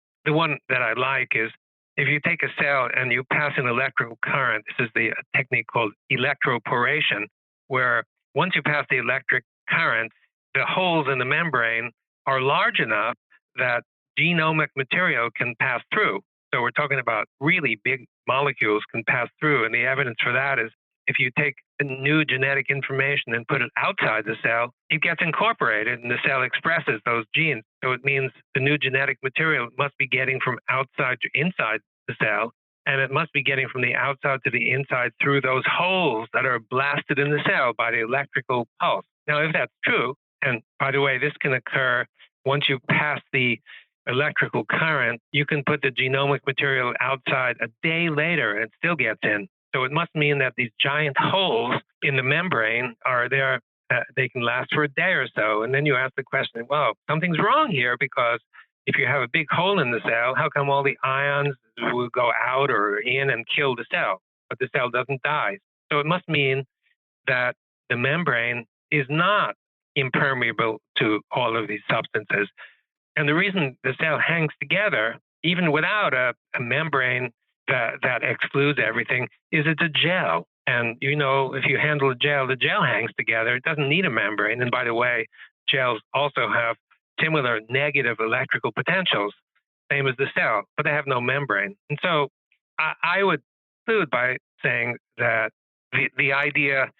that I like is if you take a cell and you pass an electrical current, this is the technique called electroporation, where once you pass the electric current, the holes in the membrane are large enough that genomic material can pass through. So we're talking about really big molecules can pass through. And the evidence for that is if you take new genetic information and put it outside the cell, it gets incorporated and the cell expresses those genes. So it means the new genetic material must be getting from outside to inside the cell, and it must be getting from the outside to the inside through those holes that are blasted in the cell by the electrical pulse. Now, if that's true, and by the way, this can occur once you pass the electrical current, you can put the genomic material outside a day later and it still gets in. So it must mean that these giant holes in the membrane are there. They can last for a day or so. And then you ask the question, well, something's wrong here, because if you have a big hole in the cell, how come all the ions will go out or in and kill the cell, but the cell doesn't die? So it must mean that the membrane is not impermeable to all of these substances. And the reason the cell hangs together, even without a membrane that excludes everything, is it's a gel. And if you handle a gel, the gel hangs together. It doesn't need a membrane. And by the way, gels also have similar negative electrical potentials, same as the cell, but they have no membrane. And so I would conclude by saying that the idea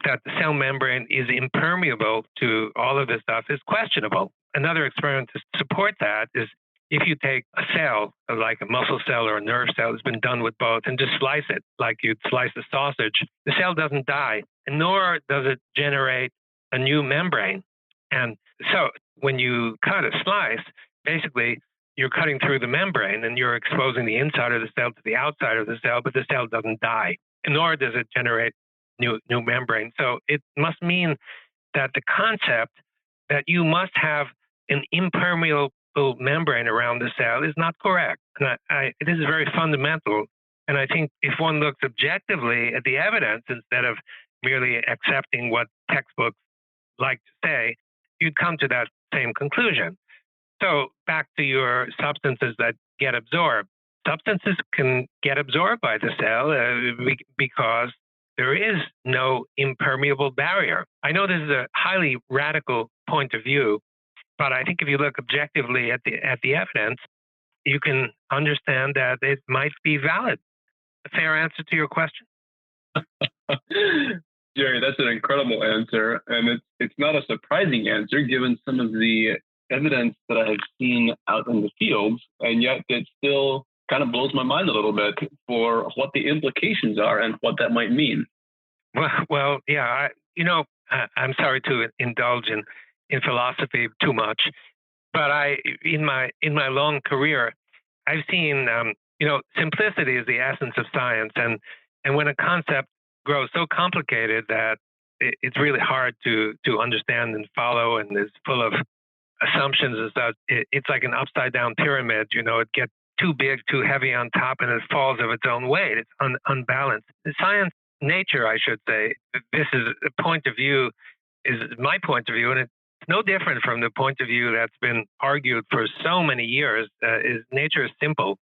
that the cell membrane is impermeable to all of this stuff is questionable. Another experiment to support that is if you take a cell, like a muscle cell or a nerve cell, it's been done with both, and just slice it like you'd slice a sausage, the cell doesn't die, and nor does it generate a new membrane. And so when you cut a slice, basically you're cutting through the membrane and you're exposing the inside of the cell to the outside of the cell, but the cell doesn't die, and nor does it generate new membrane. So it must mean that the concept that you must have an impermeable membrane around the cell is not correct. And this is very fundamental. And I think if one looks objectively at the evidence instead of merely accepting what textbooks like to say, you'd come to that same conclusion. So back to your substances that get absorbed. Substances can get absorbed by the cell because there is no impermeable barrier. I know this is a highly radical point of view, but I think if you look objectively at the evidence, you can understand that it might be valid. A fair answer to your question? Jerry, that's an incredible answer, and it's not a surprising answer given some of the evidence that I have seen out in the field, and yet it still kind of blows my mind a little bit for what the implications are and what that might mean. Well, yeah, I'm sorry to indulge in philosophy too much, But in my long career, I've seen, simplicity is the essence of science, and when a concept grows so complicated that it's really hard to understand and follow, and is full of assumptions and stuff, it's like an upside down pyramid. It gets too big, too heavy on top, and it falls of its own weight. It's unbalanced. The science, nature, I should say, this is a point of view, is my point of view, and it's no different from the point of view that's been argued for so many years. Is nature is simple,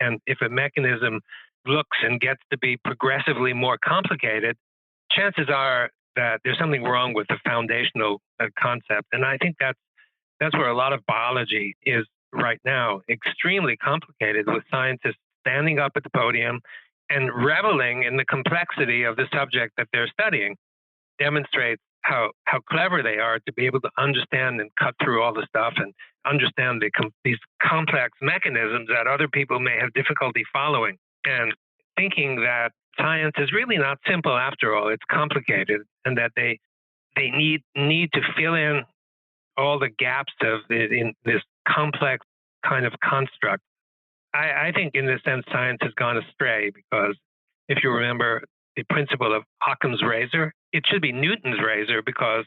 and if a mechanism looks and gets to be progressively more complicated, chances are that there's something wrong with the foundational concept. And I think that's where a lot of biology is right now, extremely complicated, with scientists standing up at the podium and reveling in the complexity of the subject that they're studying. Demonstrates how clever they are to be able to understand and cut through all the stuff and understand these complex mechanisms that other people may have difficulty following, and thinking that science is really not simple after all. It's complicated, and that they need to fill in all the gaps in this complex kind of construct. I think in this sense, science has gone astray, because if you remember the principle of Occam's razor, it should be Newton's razor, because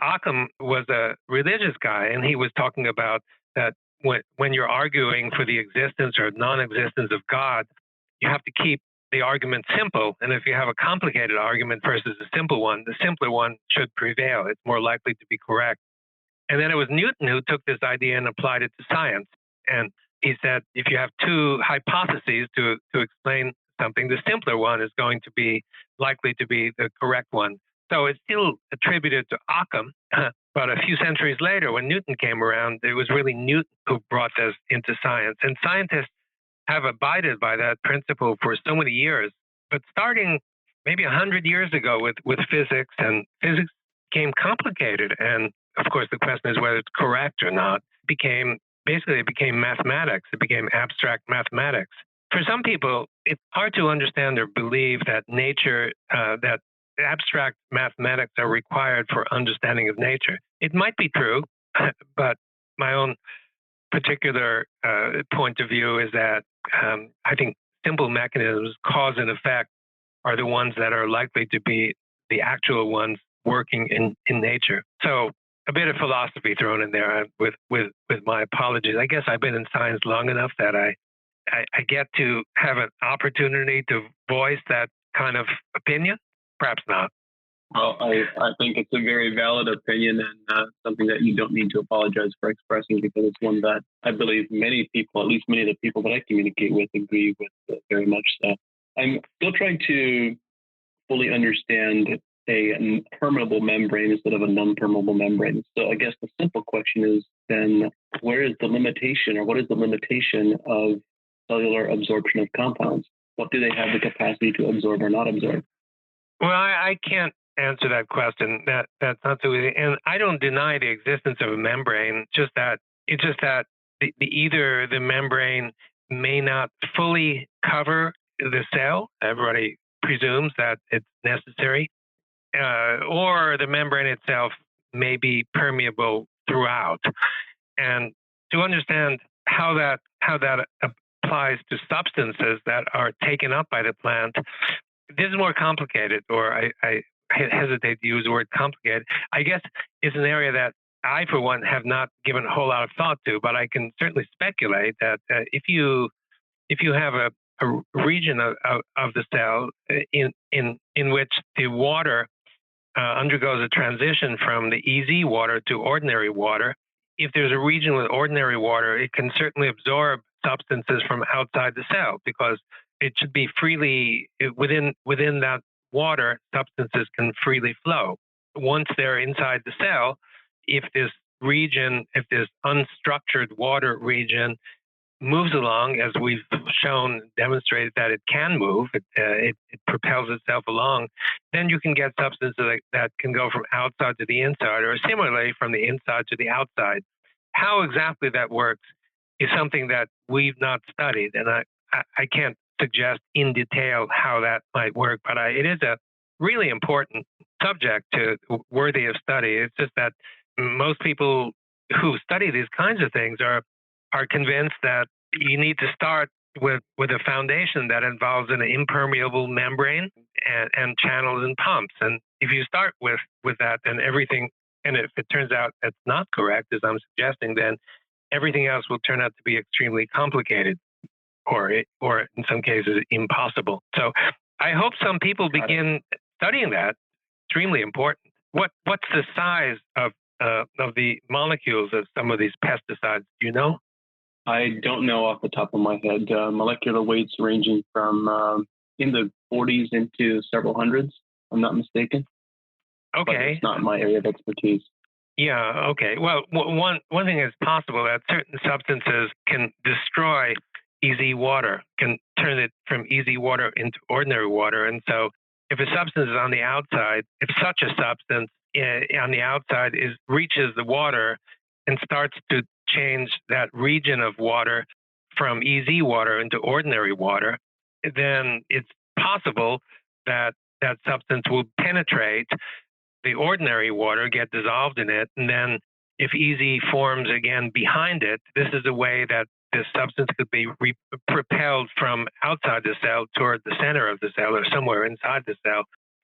Occam was a religious guy, and he was talking about that when you're arguing for the existence or non-existence of God, you have to keep the argument simple. And if you have a complicated argument versus a simple one, the simpler one should prevail. It's more likely to be correct. And then it was Newton who took this idea and applied it to science. And he said, if you have two hypotheses to explain something, the simpler one is going to be likely to be the correct one. So it's still attributed to Occam, but a few centuries later, when Newton came around, it was really Newton who brought this into science. And scientists have abided by that principle for so many years. But starting maybe 100 years ago with physics, and physics became complicated. And of course, the question is whether it's correct or not. It became mathematics. It became abstract mathematics. For some people, it's hard to understand or believe that nature, that abstract mathematics are required for understanding of nature. It might be true, but my own particular point of view is that I think simple mechanisms, cause and effect, are the ones that are likely to be the actual ones working in nature. So a bit of philosophy thrown in there with my apologies. I guess I've been in science long enough that I get to have an opportunity to voice that kind of opinion. Perhaps not. Well, I think it's a very valid opinion, and something that you don't need to apologize for expressing, because it's one that I believe many people, at least many of the people that I communicate with, agree with very much so. I'm still trying to fully understand a permeable membrane instead of a non-permeable membrane. So I guess the simple question is then, where is the limitation, or what is the limitation of cellular absorption of compounds? What do they have the capacity to absorb or not absorb? Well, I can't answer that question. That's not so easy. And I don't deny the existence of a membrane, it's just that either the membrane may not fully cover the cell. Everybody presumes that it's necessary. Or the membrane itself may be permeable throughout. And to understand how that applies to substances that are taken up by the plant, this is more complicated, or I hesitate to use the word complicated. I guess it's an area that I, for one, have not given a whole lot of thought to, but I can certainly speculate that if you have a region of the cell in which the water undergoes a transition from the EZ water to ordinary water, if there's a region with ordinary water, it can certainly absorb substances from outside the cell, because it should be freely within that water, substances can freely flow. Once they're inside the cell, if this unstructured water region moves along, as we've demonstrated that it can move, it propels itself along, then you can get substances that can go from outside to the inside, or similarly from the inside to the outside. How exactly that works is something that we've not studied, and I can't suggest in detail how that might work, but it is a really important subject worthy of study. It's just that most people who study these kinds of things are convinced that you need to start with a foundation that involves an impermeable membrane and channels and pumps. And if you start with that, then everything, and if it turns out that's not correct, as I'm suggesting, then everything else will turn out to be extremely complicated, or in some cases impossible. So I hope some people begin studying that. Extremely important. What's the size of the molecules of some of these pesticides? Do you know? I don't know off the top of my head. Molecular weights ranging from in the 40s into several hundreds, if I'm not mistaken. Okay. But it's not my area of expertise. Yeah, okay. Well, one thing is possible that certain substances can destroy easy water, can turn it from easy water into ordinary water. And so if a substance is on the outside, if such a substance on the outside reaches the water and starts to change that region of water from easy water into ordinary water, then it's possible that that substance will penetrate the ordinary water, get dissolved in it, and then if easy forms again behind it, this is a way that this substance could be propelled from outside the cell toward the center of the cell or somewhere inside the cell.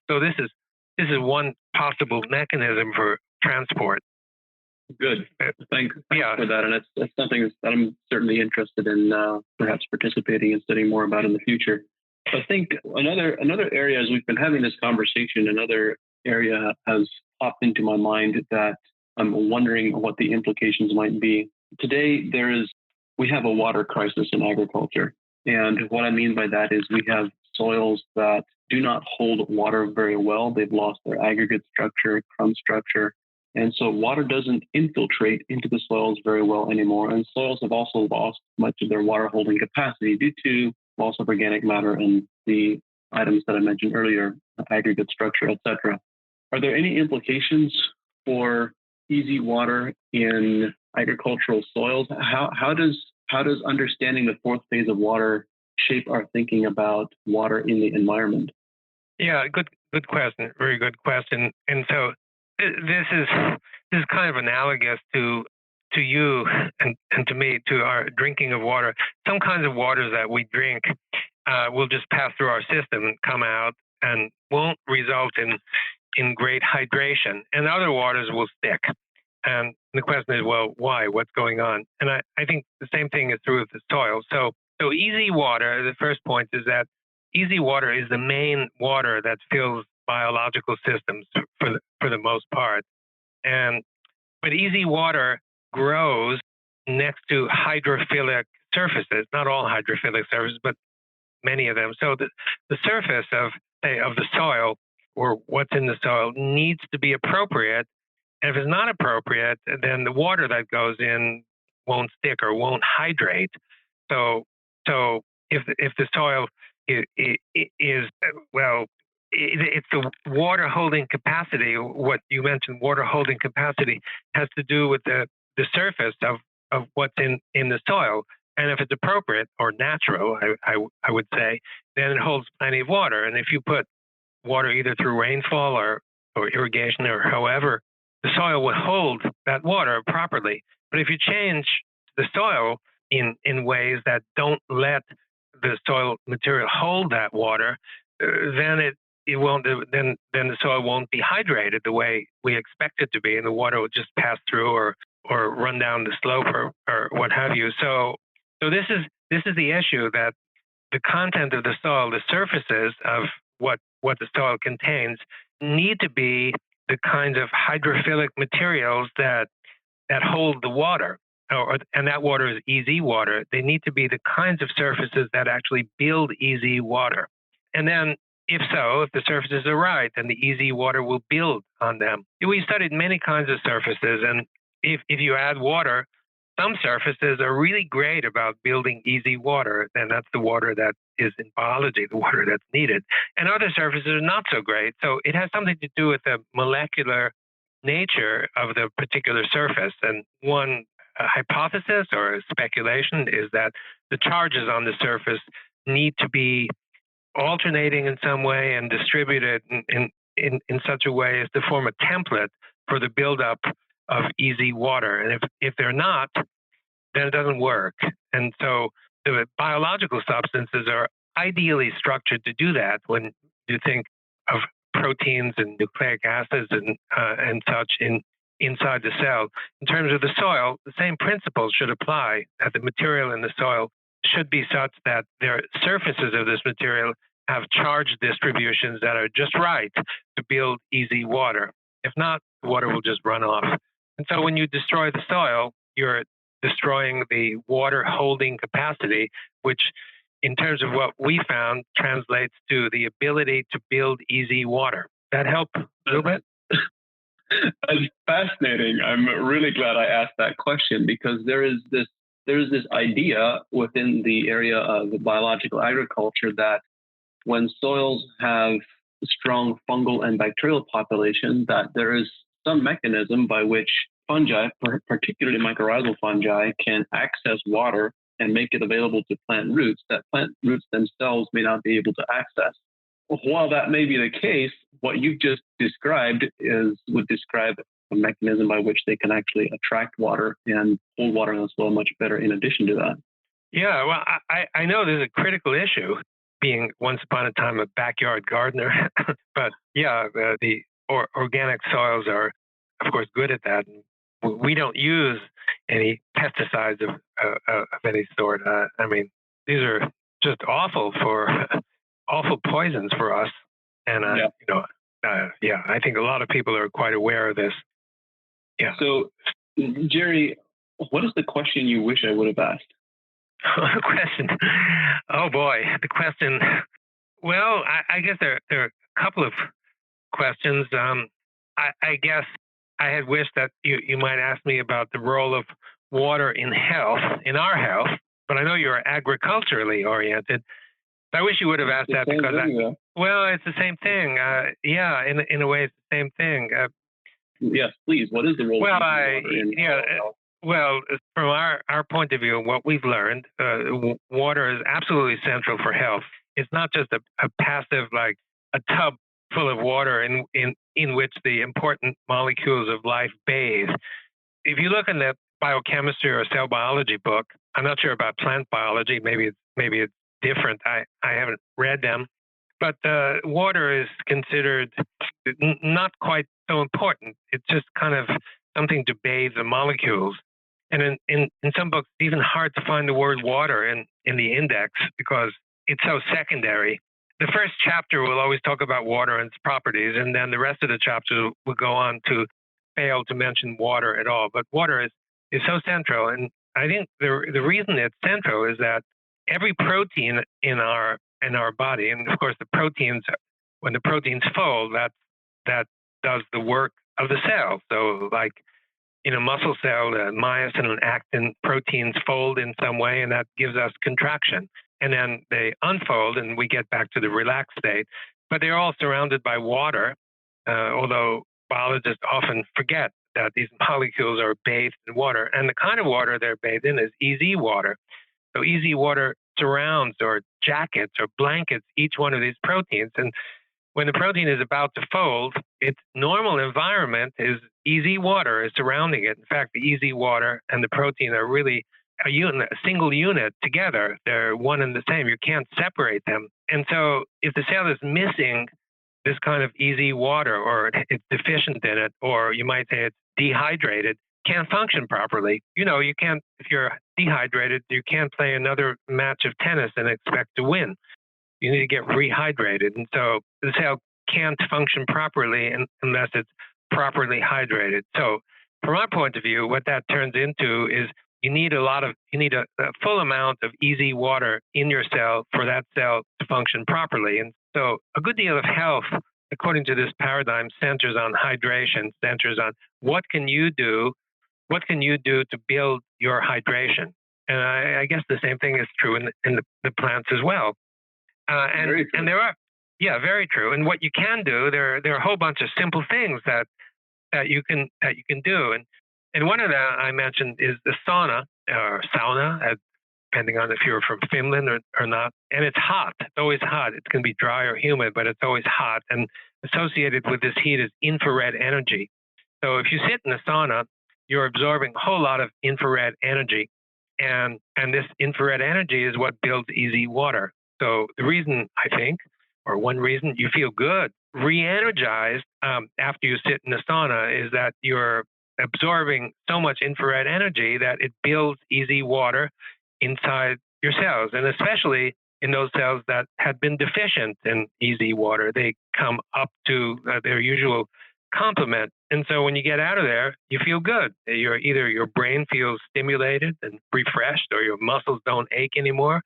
So this is one possible mechanism for transport. Good. Thanks for that. And it's something that I'm certainly interested in perhaps participating and studying more about in the future. I think another area, as we've been having this conversation, another area has popped into my mind that I'm wondering what the implications might be. Today, we have a water crisis in agriculture. And what I mean by that is we have soils that do not hold water very well. They've lost their aggregate structure, crumb structure. And so water doesn't infiltrate into the soils very well anymore. And soils have also lost much of their water holding capacity due to loss of organic matter and the items that I mentioned earlier, aggregate structure, etc. Are there any implications for easy water in agricultural soils? How does understanding the fourth phase of water shape our thinking about water in the environment? Yeah, good question. Very good question. And so this is kind of analogous to you and to me, to our drinking of water. Some kinds of waters that we drink will just pass through our system and come out and won't result in great hydration, and other waters will stick. And the question is, well, why? What's going on? And I think the same thing is true with the soil. So easy water, the first point is that easy water is the main water that fills biological systems for the most part. But easy water grows next to hydrophilic surfaces, not all hydrophilic surfaces, but many of them. So the surface of the soil, or what's in the soil, needs to be appropriate. And if it's not appropriate, then the water that goes in won't stick or won't hydrate. So if the soil is well, it's the water holding capacity. What you mentioned, water holding capacity, has to do with the surface of what's in the soil. And if it's appropriate or natural, I would say, then it holds plenty of water. And if you put water either through rainfall or irrigation or however, the soil will hold that water properly. But if you change the soil in ways that don't let the soil material hold that water, then it won't. Then the soil won't be hydrated the way we expect it to be, and the water will just pass through or run down the slope or what have you. So this is the issue, that the content of the soil, the surfaces of what the soil contains, need to be the kinds of hydrophilic materials that hold the water, and that water is easy water. They need to be the kinds of surfaces that actually build easy water. And then if the surfaces are right, then the easy water will build on them. We studied many kinds of surfaces, and if you add water, some surfaces are really great about building easy water, and that's the water that is in biology, the water that's needed. And other surfaces are not so great. So it has something to do with the molecular nature of the particular surface. And one hypothesis or speculation is that the charges on the surface need to be alternating in some way and distributed in such a way as to form a template for the buildup of easy water. And if they're not, then it doesn't work. And so the biological substances are ideally structured to do that. When you think of proteins and nucleic acids and such inside the cell, in terms of the soil, the same principles should apply. That the material in the soil should be such that their surfaces of this material have charge distributions that are just right to build easy water. If not, the water will just run off. And so when you destroy the soil, you're destroying the water holding capacity, which in terms of what we found translates to the ability to build easy water. That help a little bit? That's fascinating. I'm really glad I asked that question, because there's this idea within the area of biological agriculture that when soils have strong fungal and bacterial population, that there is some mechanism by which fungi, particularly mycorrhizal fungi, can access water and make it available to plant roots that plant roots themselves may not be able to access. While that may be the case, what you've just described would describe a mechanism by which they can actually attract water and hold water in the soil much better in addition to that. Yeah, well, I know there's a critical issue, being once upon a time a backyard gardener. But yeah, the organic soils are, of course, good at that. We don't use any pesticides of any sort. I mean, these are just awful poisons for us. And I think a lot of people are quite aware of this. Yeah. So, Jerry, what is the question you wish I would have asked? The question. Oh boy, the question. Well, I guess there are a couple of questions. I guess I had wished that you might ask me about the role of water in our health, but I know you're agriculturally oriented. I wish you would have asked that, because well, it's the same thing. In a way, it's the same thing. Yes, please. What is the role of water in health? Well, from our point of view, what we've learned, water is absolutely central for health. It's not just a passive, like a tub full of water in which the important molecules of life bathe. If you look in the biochemistry or cell biology book, I'm not sure about plant biology. Maybe it's different. I haven't read them, but water is considered not quite so important. It's just kind of something to bathe the molecules. And in some books, it's even hard to find the word water in the index, because it's so secondary. The first chapter will always talk about water and its properties, and then the rest of the chapters will go on to fail to mention water at all. But water is so central, and I think the reason it's central is that every protein in our body, and of course the proteins, when the proteins fold, that does the work of the cell. So like in a muscle cell, myosin and actin proteins fold in some way, and that gives us contraction. And then they unfold, and we get back to the relaxed state. But they're all surrounded by water, although biologists often forget that these molecules are bathed in water. And the kind of water they're bathed in is easy water. So easy water surrounds or jackets or blankets each one of these proteins. And when the protein is about to fold, its normal environment is easy water is surrounding it. In fact, the easy water and the protein are really a single unit together. They're one and the same. You can't separate them. And so if the cell is missing this kind of easy water, or it's deficient in it, or you might say it's dehydrated, can't function properly. You can't, if you're dehydrated, you can't play another match of tennis and expect to win. You need to get rehydrated. And so the cell can't function properly unless it's properly hydrated. So from our point of view, what that turns into is you need a full amount of easy water in your cell for that cell to function properly. And so a good deal of health, according to this paradigm, centers on hydration, centers on what can you do to build your hydration. And I guess the same thing is true in the plants as well. And there are, very true. And what you can do, there are a whole bunch of simple things that you can do. And one of them I mentioned is the sauna or sauna, depending on if you're from Finland or not. And it's hot. It's always hot. It can be dry or humid, but it's always hot. And associated with this heat is infrared energy. So if you sit in a sauna, you're absorbing a whole lot of infrared energy. And this infrared energy is what builds easy water. So the reason, I think, or one reason you feel good, re-energized after you sit in the sauna, is that you're absorbing so much infrared energy that it builds easy water inside your cells, and especially in those cells that had been deficient in easy water. They come up to their usual complement. And so when you get out of there, you feel good. Either your brain feels stimulated and refreshed, or your muscles don't ache anymore,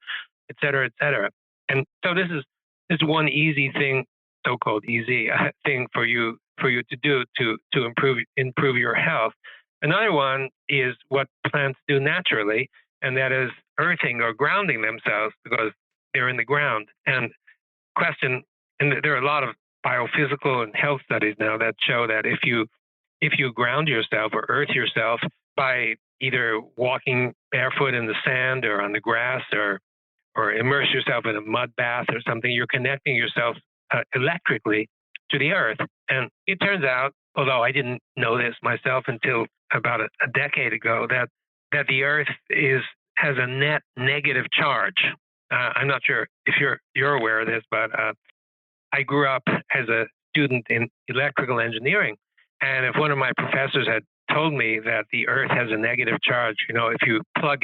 et cetera, et cetera. And so this is one easy thing, so-called easy thing for you to do to improve your health. Another one is what plants do naturally, and that is earthing or grounding themselves, because they're in the ground. And there are a lot of biophysical and health studies now that show that if you ground yourself or earth yourself by either walking barefoot in the sand or on the grass, or immerse yourself in a mud bath or something, you're connecting yourself electrically to the earth. And it turns out, although I didn't know this myself until about a decade ago, that the earth has a net negative charge. I'm not sure if you're aware of this, but I grew up as a student in electrical engineering. And if one of my professors had told me that the earth has a negative charge, if you plug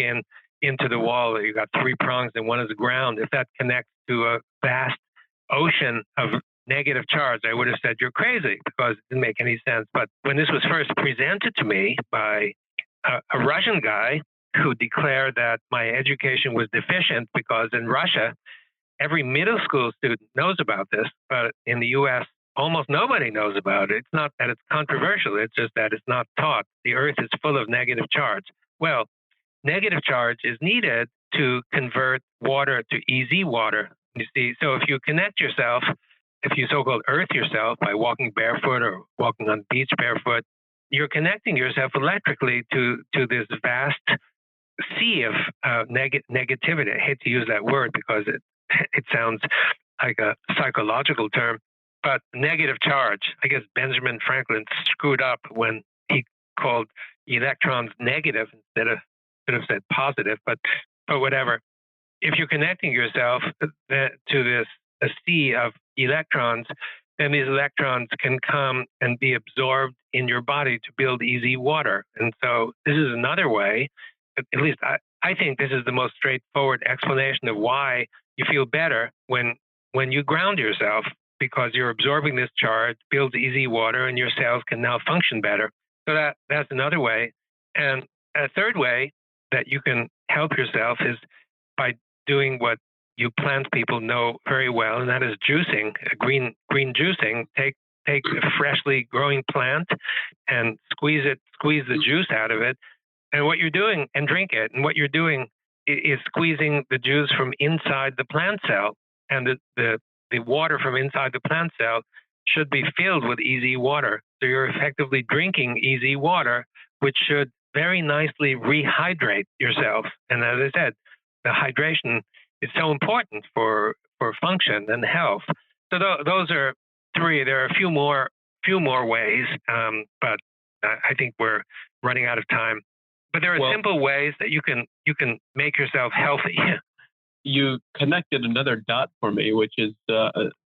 into the wall, you got three prongs and one is the ground, if that connects to a vast ocean of negative charge, I would have said you're crazy, because it didn't make any sense. But when this was first presented to me by a Russian guy who declared that my education was deficient, because in Russia, every middle school student knows about this, but in the U.S., almost nobody knows about it. It's not that it's controversial, it's just that it's not taught. The earth is full of negative charge. Well, negative charge is needed to convert water to easy water. You see, so if you connect yourself, if you so-called earth yourself by walking barefoot or walking on the beach barefoot, you're connecting yourself electrically to this vast sea of negativity. I hate to use that word because it sounds like a psychological term, but negative charge. I guess Benjamin Franklin screwed up when he called electrons negative instead of, should have said positive, but whatever. If you're connecting yourself to this a sea of electrons, then these electrons can come and be absorbed in your body to build easy water. And so this is another way, at least I think this is the most straightforward explanation of why you feel better when you ground yourself, because you're absorbing this charge, builds easy water, and your cells can now function better. So that's another way. And a third way that you can help yourself is by doing what you plant people know very well, and that is juicing, green juicing. Take a freshly growing plant and squeeze the juice out of it, and what you're doing, and drink it. And what you're doing is squeezing the juice from inside the plant cell, and the water from inside the plant cell should be filled with easy water. So you're effectively drinking easy water, which should very nicely rehydrate yourself. And as I said, the hydration is so important for function and health. So those are three. There are a few more ways, but I think we're running out of time. But there are simple ways that you can make yourself healthy. You connected another dot for me, which is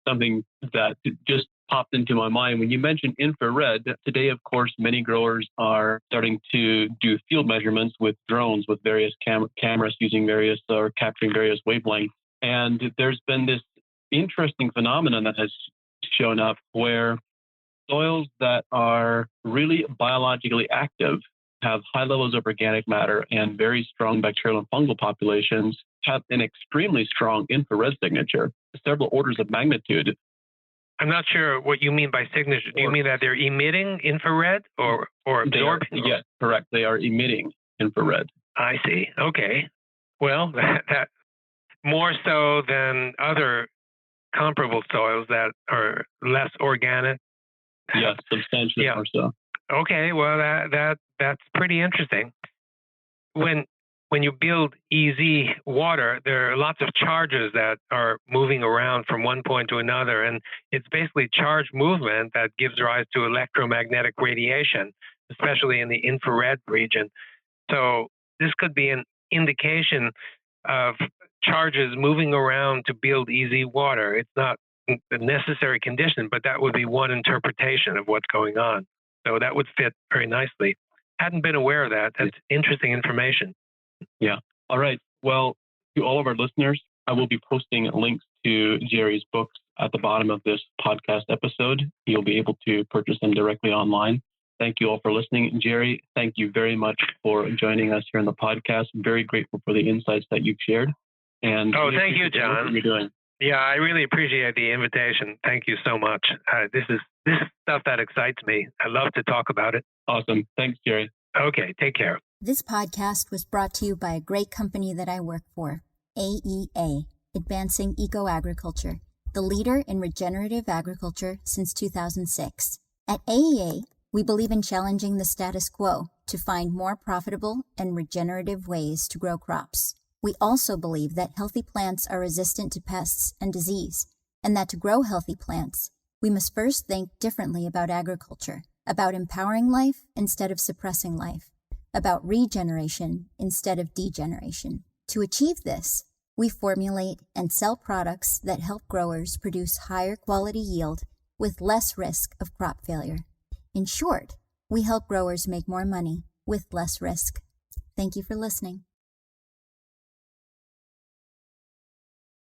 something that just popped into my mind. When you mentioned infrared, today, of course, many growers are starting to do field measurements with drones, with various cameras using various or capturing various wavelengths. And there's been this interesting phenomenon that has shown up where soils that are really biologically active, have high levels of organic matter and very strong bacterial and fungal populations, have an extremely strong infrared signature, several orders of magnitude. I'm not sure what you mean by signature. Do you mean that they're emitting infrared or absorbing? Yes, correct. They are emitting infrared. I see. Okay. Well, that more so than other comparable soils that are less organic. Yes, substantially more so. Okay. Well, that's pretty interesting. When when you build easy water, there are lots of charges that are moving around from one point to another. And it's basically charge movement that gives rise to electromagnetic radiation, especially in the infrared region. So this could be an indication of charges moving around to build easy water. It's not the necessary condition, but that would be one interpretation of what's going on. So that would fit very nicely. Hadn't been aware of that. That's interesting information. Yeah. All right. Well, to all of our listeners, I will be posting links to Jerry's books at the bottom of this podcast episode. You'll be able to purchase them directly online. Thank you all for listening. Jerry, thank you very much for joining us here on the podcast. Very grateful for the insights that you've shared. And thank you, John. What you're doing. Yeah, I really appreciate the invitation. Thank you so much. This is stuff that excites me. I love to talk about it. Awesome. Thanks, Jerry. Okay, take care. This podcast was brought to you by a great company that I work for, AEA, Advancing Eco-Agriculture, the leader in regenerative agriculture since 2006. At AEA, we believe in challenging the status quo to find more profitable and regenerative ways to grow crops. We also believe that healthy plants are resistant to pests and disease, and that to grow healthy plants, we must first think differently about agriculture, about empowering life instead of suppressing life, about regeneration instead of degeneration. To achieve this, we formulate and sell products that help growers produce higher quality yield with less risk of crop failure. In short, we help growers make more money with less risk. Thank you for listening.